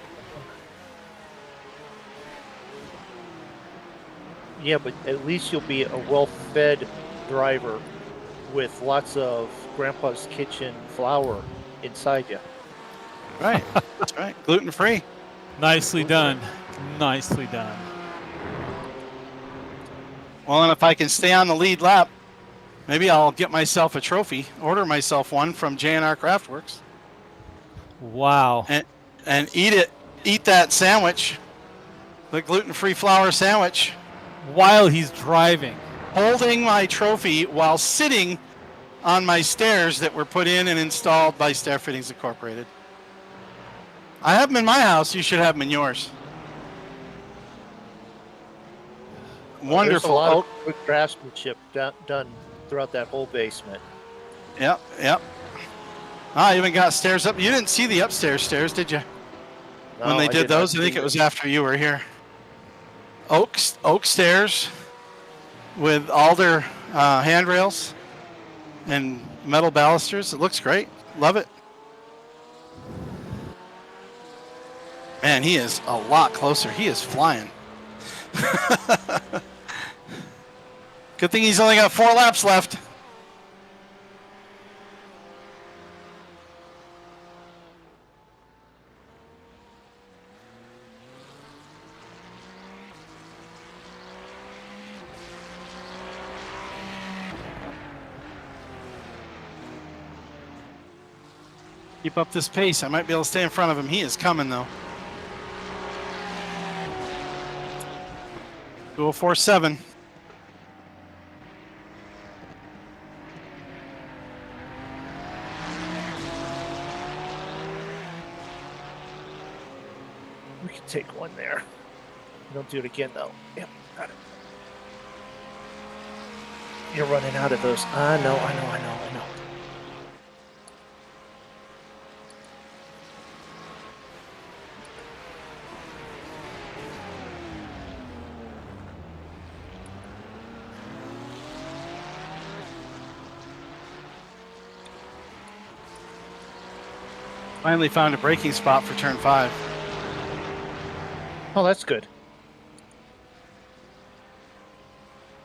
Yeah, but at least you'll be a well-fed driver with lots of Grandpa's Kitchen flour inside you. Right. That's right. Gluten-free. Nicely done. Nicely done. Well, and if I can stay on the lead lap, maybe I'll get myself a trophy, order myself one from JNR Craftworks. Wow. And eat that sandwich, the gluten-free flour sandwich, While he's driving. holding my trophy while sitting on my stairs that were put in and installed by Stair Fittings Incorporated. I have them in my house. You should have them in yours. Wonderful. There's a lot oak. of good craftsmanship done throughout that whole basement. Yep, yep. I even got stairs up. You didn't see the upstairs stairs, did you? No, When they I did did not those, I think see it was it. after you were here. Oak stairs with alder handrails and metal balusters. It looks great. Love it. Man, he is a lot closer. He is flying. Good thing he's only got 4 laps left. Keep up this pace. I might be able to stay in front of him. He is coming, though. 2:04.7. We can take one there. Don't do it again, though. Yep, got it. You're running out of those. I know. Finally found a braking spot for turn 5. Oh, that's good.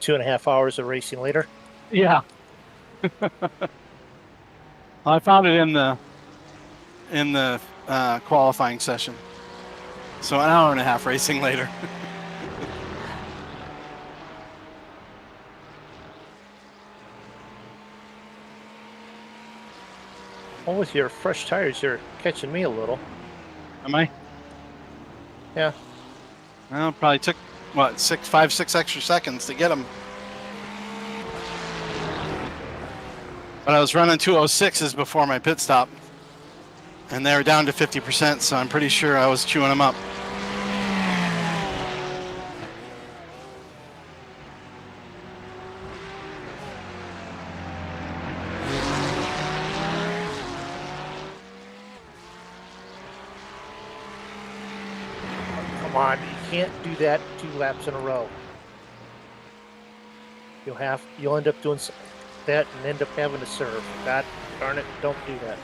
2.5 hours of racing later. Yeah. I found it in the qualifying session. So an hour and a half racing later. Well, with your fresh tires, you're catching me a little. Am I? Yeah. Well, probably took what 6 extra seconds to get them. But I was running 206s before my pit stop, and they were down to 50%. So I'm pretty sure I was chewing them up. Come on, you can't do that 2 laps in a row. You'll end up doing that and end up having to serve. God darn it, don't do that.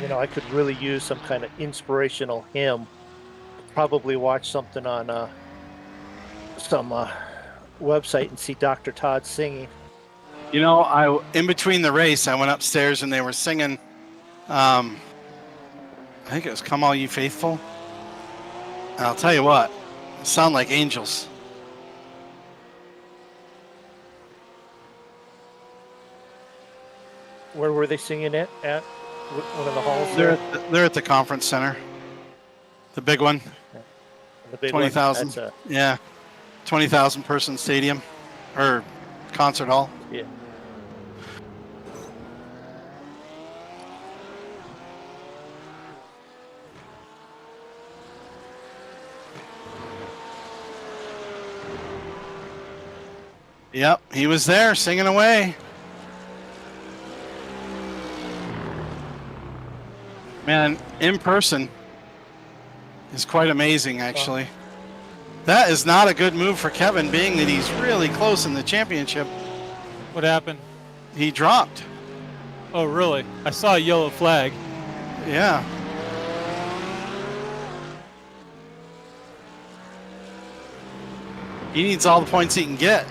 You know, I could really use some kind of inspirational hymn. Probably watch something on some website and see Dr. Todd singing. You know, in between the race, I went upstairs and they were singing. I think it was "Come All Ye Faithful." And I'll tell you what, it sound like angels. Where were they singing it at? One of the halls They're there? they're at the conference center, the big one. The big one? 20,000. That's Yeah, 20,000 person stadium or concert hall. yeah. Yep, he was there singing away. Man, in person is quite amazing, actually. That is not a good move for Kevin, being that he's really close in the championship. What happened? He dropped. Oh, really? I saw a yellow flag. Yeah. He needs all the points he can get.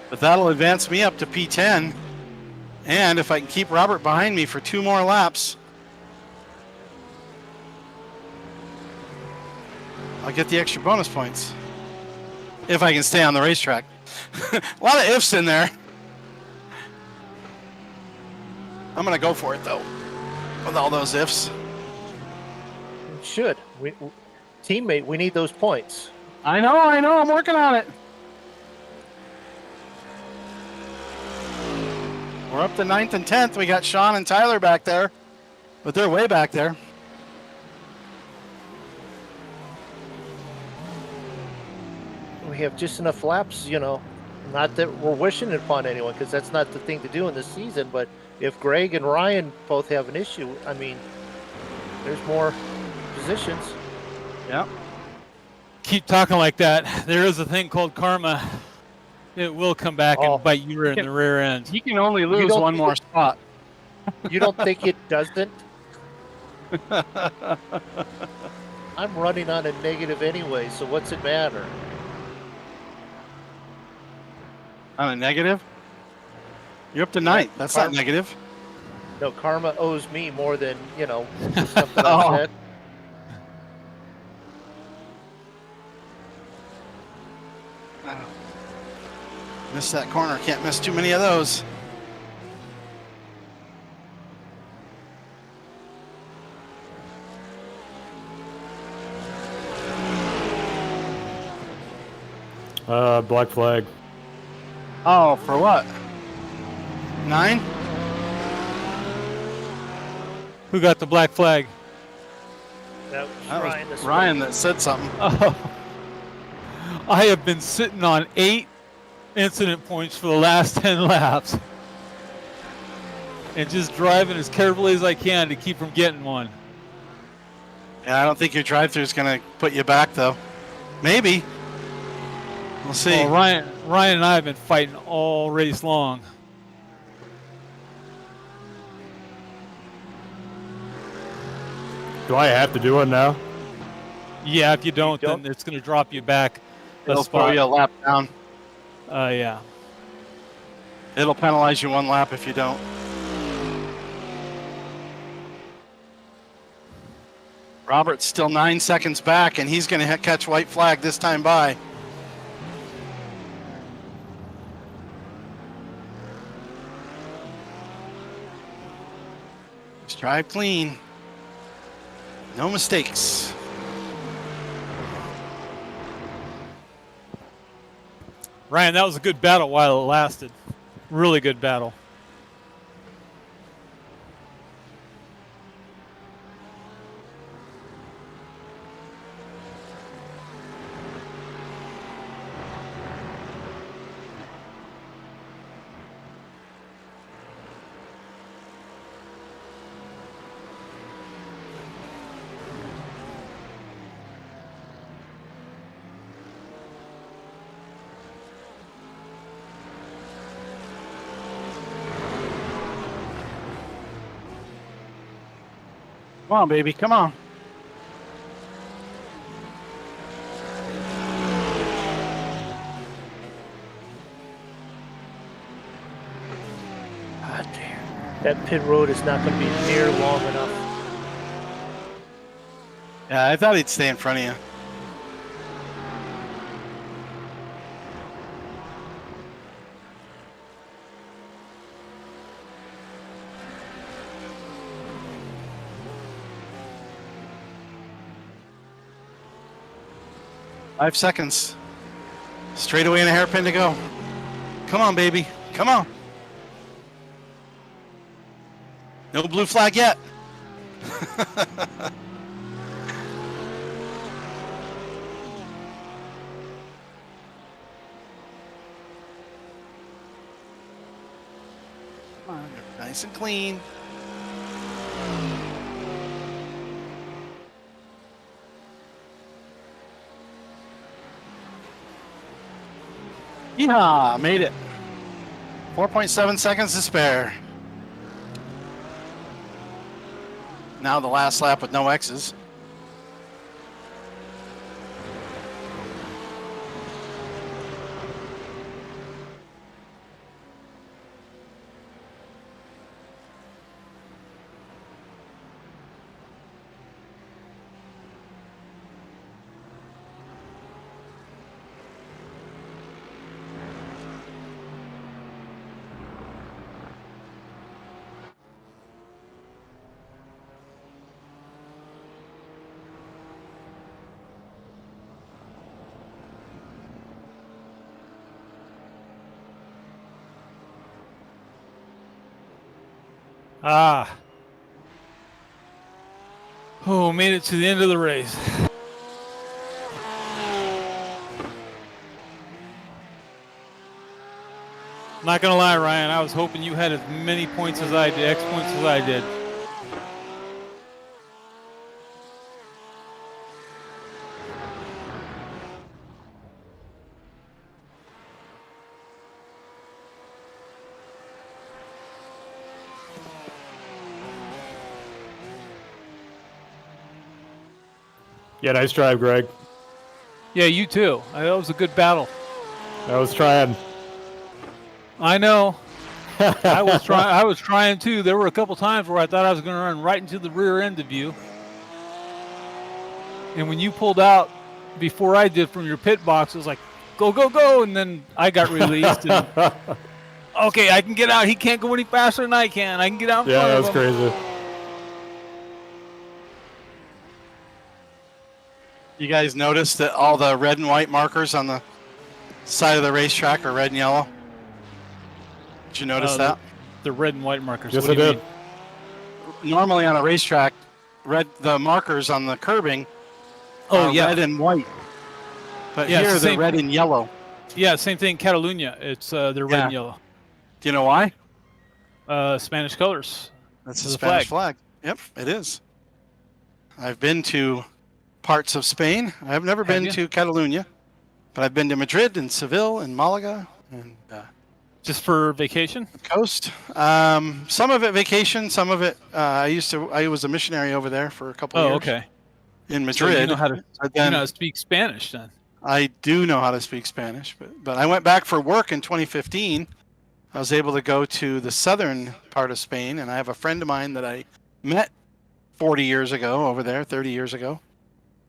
But that'll advance me up to P10. And if I can keep Robert behind me for 2 more laps, I'll get the extra bonus points. If I can stay on the racetrack. A lot of ifs in there. I'm going to go for it, though, with all those ifs. Should. Teammate, we need those points. I know. I'm working on it. We're up to 9th and 10th. We got Sean and Tyler back there, but they're way back there. We have just enough laps, you know. Not that we're wishing it upon anyone, because that's not the thing to do in this season. But if Greg and Ryan both have an issue, I mean, there's more positions. Yep. Keep talking like that. There is a thing called karma. It will come back and bite you in the rear end. He can only lose one more spot. You don't think it doesn't? I'm running on a negative anyway, so what's it matter? On a negative? You're up to 9th. That's not negative. No, karma owes me more than, you know, something I said. Miss that corner. Can't miss too many of those. Black flag. Oh, for what? 9? Who got the black flag? That was That Ryan. was Ryan that said something. Oh. I have been sitting on 8 incident points for the last 10 laps. And just driving as carefully as I can to keep from getting one. Yeah, I don't think your drive-thru is going to put you back, though. Maybe. We'll see. Oh, Ryan and I have been fighting all race long. Do I have to do it now? Yeah, if you don't, don't? then it's going to drop you back a It'll throw spot. you a lap down. Yeah. It'll penalize you 1 lap if you don't. Robert's still 9 seconds back, and he's going to catch white flag this time by. Just drive clean. No mistakes. Ryan, that was a good battle while it lasted. Really good battle. Come on, baby. Come on. God damn. That pit road is not going to be near long enough. Yeah, I thought he'd stay in front of you. Five seconds. Straight away and a hairpin to go. Come on, baby. Come on. No blue flag yet. Come on, nice and clean. Yeehaw, made it. 4.7 seconds to spare. Now the last lap with no X's. Ah. Oh, made it to the end of the race. Not gonna lie, Ryan, I was hoping you had as many points as I did, X points as I did. Yeah, nice drive, Greg. Yeah, you too. That was a good battle. I was trying. I know. I was trying too. There were a couple times where I thought I was going to run right into the rear end of you. And when you pulled out before I did from your pit box, it was like, go, go, go. And then I got released. And, okay, I can get out. He can't go any faster than I can. I can get out in Yeah, front that of was him. crazy. You guys noticed that all the red and white markers on the side of the racetrack are red and yellow? Did you notice that? The red and white markers. Yes, What I do you did. mean? Normally on a racetrack, the markers on the curbing Oh, are yeah. red and white. But Yeah, it's here the they're same. red and yellow. Yeah, same thing in Catalunya. It's they're red Yeah. and yellow. Do you know why? Spanish colors. That's The the Spanish flag. Yep, it is. I've been to parts of Spain. I've never been you? to Catalunya. But I've been to Madrid and Seville and Malaga and Just for vacation? the coast. Some of it vacation, some of it I was a missionary over there for a couple Oh, years okay. in So Madrid. you know how to But then speak Spanish then. I do know how to speak Spanish, but I went back for work in 2015. I was able to go to the southern part of Spain, and I have a friend of mine that I met 40 years ago over there, 30 years ago,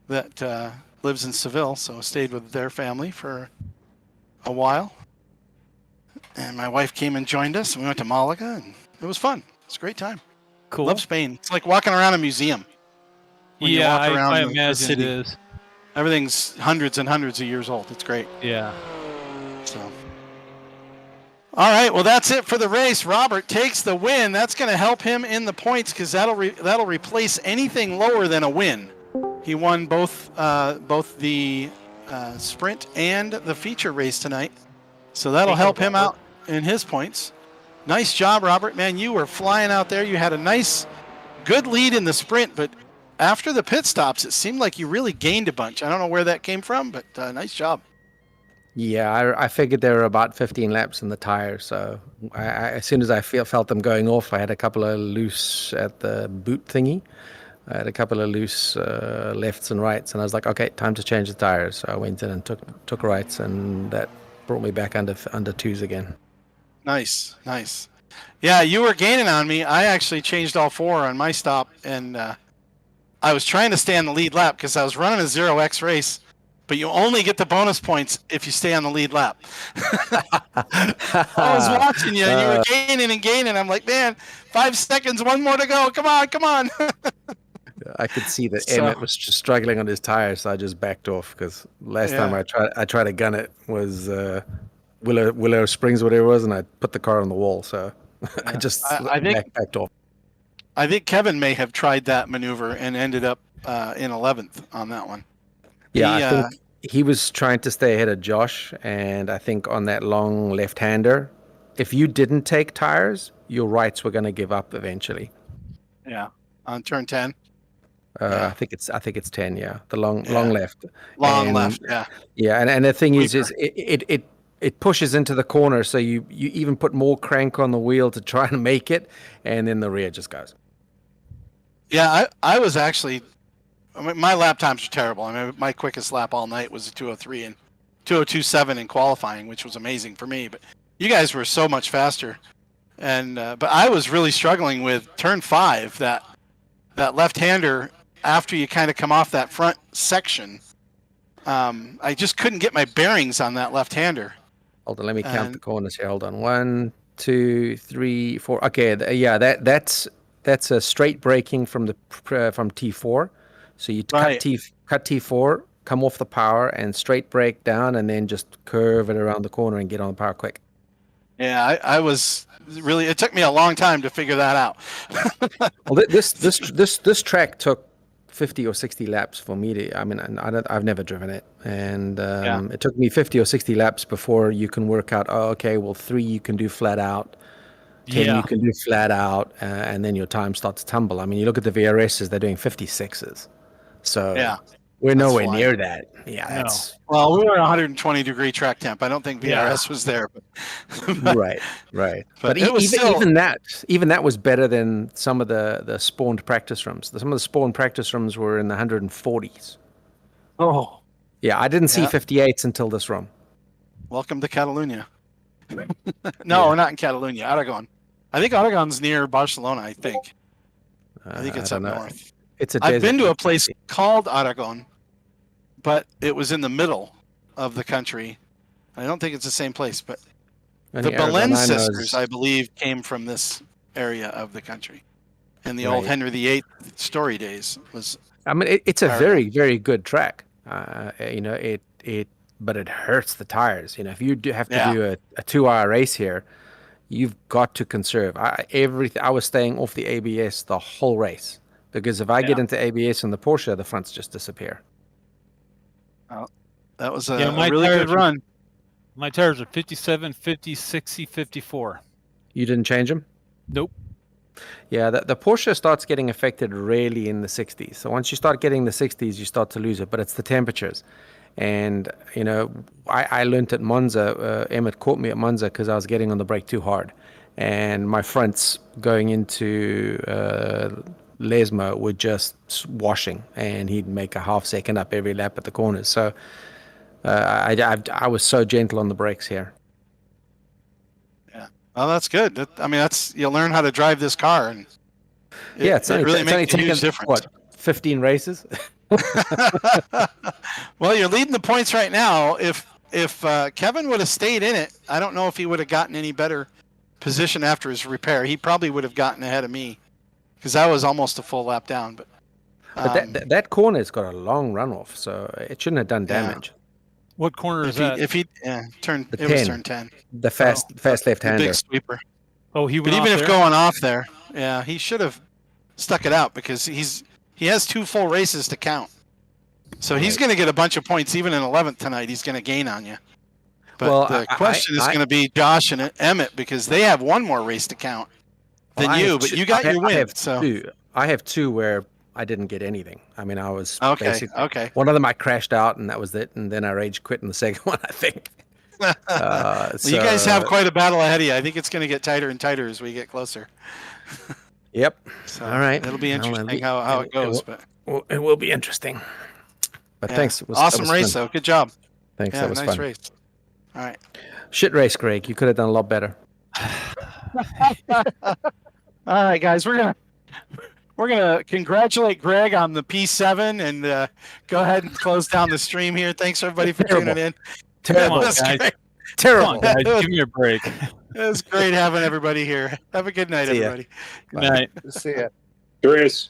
that lives in Seville, so I stayed with their family for a while. And my wife came and joined us, and we went to Malaga, and it was fun. It's a great time. Cool. Love Spain. It's like walking around a museum. When you Yeah, walk around I the imagine city. it is. Everything's hundreds and hundreds of years old. It's great. Yeah. So, all right. Well, that's it for the race. Robert takes the win. That's going to help him in the points because that'll replace anything lower than a win. He won both the sprint and the feature race tonight, so that'll help him out in his points. Nice job, Robert. Man, you were flying out there. You had a nice, good lead in the sprint, but after the pit stops, it seemed like you really gained a bunch. I don't know where that came from, but nice job. Yeah, I figured there were about 15 laps in the tire, so as soon as I felt them going off, I had a couple of loose at the boot thingy. I had a couple of loose lefts and rights, and I was like, okay, time to change the tires. So I went in and took rights, and that brought me back under twos again. Nice. Yeah, you were gaining on me. I actually changed all four on my stop, and I was trying to stay on the lead lap because I was running a 0x race, but you only get the bonus points if you stay on the lead lap. I was watching you, and you were gaining and gaining. I'm like, man, 5 seconds, one more to go. Come on. I could see that Emmett was just struggling on his tires, so I just backed off because last time I tried to gun it was Willow Springs, whatever it was, and I put the car on the wall, so I just backed off. I think Kevin may have tried that maneuver and ended up in 11th on that one. Yeah, I think he was trying to stay ahead of Josh, and I think on that long left-hander, if you didn't take tires, your rights were going to give up eventually. Yeah, on turn 10. I think it's 10. Yeah, the long left. Left. Yeah. Yeah, and the thing is it pushes into the corner, so you even put more crank on the wheel to try and make it, and then the rear just goes. Yeah, I was actually, my lap times are terrible. I mean, my quickest lap all night was a 2:03 and 2:02.7 in qualifying, which was amazing for me. But you guys were so much faster, and but I was really struggling with turn 5, that left-hander. After you kind of come off that front section, I just couldn't get my bearings on that left-hander. Hold on, let me count the corners here. Hold on, 1, 2, 3, 4. Okay, yeah, that's a straight braking from T4. So you cut T4, come off the power, and straight brake down, and then just curve it around the corner and get on the power quick. Yeah, I was really. It took me a long time to figure that out. Well, this track took 50 or 60 laps for me to. I mean, I've never driven it, and it took me 50 or 60 laps before you can work out. Oh, okay, well, 3 you can do flat out, 10 you can do flat out, and then your time starts to tumble. I mean, you look at the VRSs; they're doing 56s, so we're nowhere near that. Yeah, well, we were 120-degree track temp. I don't think VRS was there, but right. But even that was better than some of the spawned practice rooms. Some of the spawned practice rooms were in the 140s. Oh, yeah, I didn't see 58s until this room. Welcome to Catalonia. No, we're not in Catalonia. Aragon. I think Aragon's near Barcelona. I think it's up north. I've been to a place called Aragon, but it was in the middle of the country. I don't think it's the same place, but the Belen sisters, I believe, came from this area of the country. In the old Henry VIII story days was. I mean, it's a very, very good track. But it hurts the tires. You know, if you have to do a 2-hour race here, you've got to conserve. I was staying off the ABS the whole race. Because if I get into ABS in the Porsche, the fronts just disappear. Oh, that was a really good run. My tires are 57, 50, 60, 54. You didn't change them? Nope. Yeah, the Porsche starts getting affected really in the 60s. So once you start getting the 60s, you start to lose it. But it's the temperatures. And I learned at Monza. Emmett caught me at Monza because I was getting on the brake too hard, and my fronts going into Lesmo were just washing, and he'd make a half second up every lap at the corners. So I was so gentle on the brakes here. Yeah, well, that's good. That's you learn how to drive this car, and it's only makes a huge taken difference. 15 races. Well, you're leading the points right now. If Kevin would have stayed in it, I don't know if he would have gotten any better position after his repair. He probably would have gotten ahead of me because I was almost a full lap down. But that corner's got a long runoff, so it shouldn't have done damage. What corner is that? If he turned, The it 10. was turn 10. The fast left-hander. Big sweeper. Oh, he But went even off if there? going off there, yeah, he should have stuck it out because he has 2 full races to count. So he's going to get a bunch of points even in 11th tonight. He's going to gain on you. But Well, the question is going to be Josh and Emmett because they have 1 more race to count than you. But you got your win. I have 2 where I didn't get anything. I mean, I was basically okay. one of them I crashed out, and that was it. And then I rage quit in the second one, I think. Well, you guys have quite a battle ahead of you. I think it's going to get tighter and tighter as we get closer. Yep. So all right. It'll be interesting how it goes. It will be interesting. But thanks. It was awesome was race, fun. though. Good job. Thanks. Yeah, That was nice fun. race. All right. Shit race, Greg. You could have done a lot better. All right, guys. We're gonna congratulate Greg on the P7 and go ahead and close down the stream here. Thanks everybody for tuning in. Terrible. That's guys. great. Terrible. Come on, guys, give me a break. It was great having everybody here. Have a good night, See ya. everybody. Good night. See ya. Chris.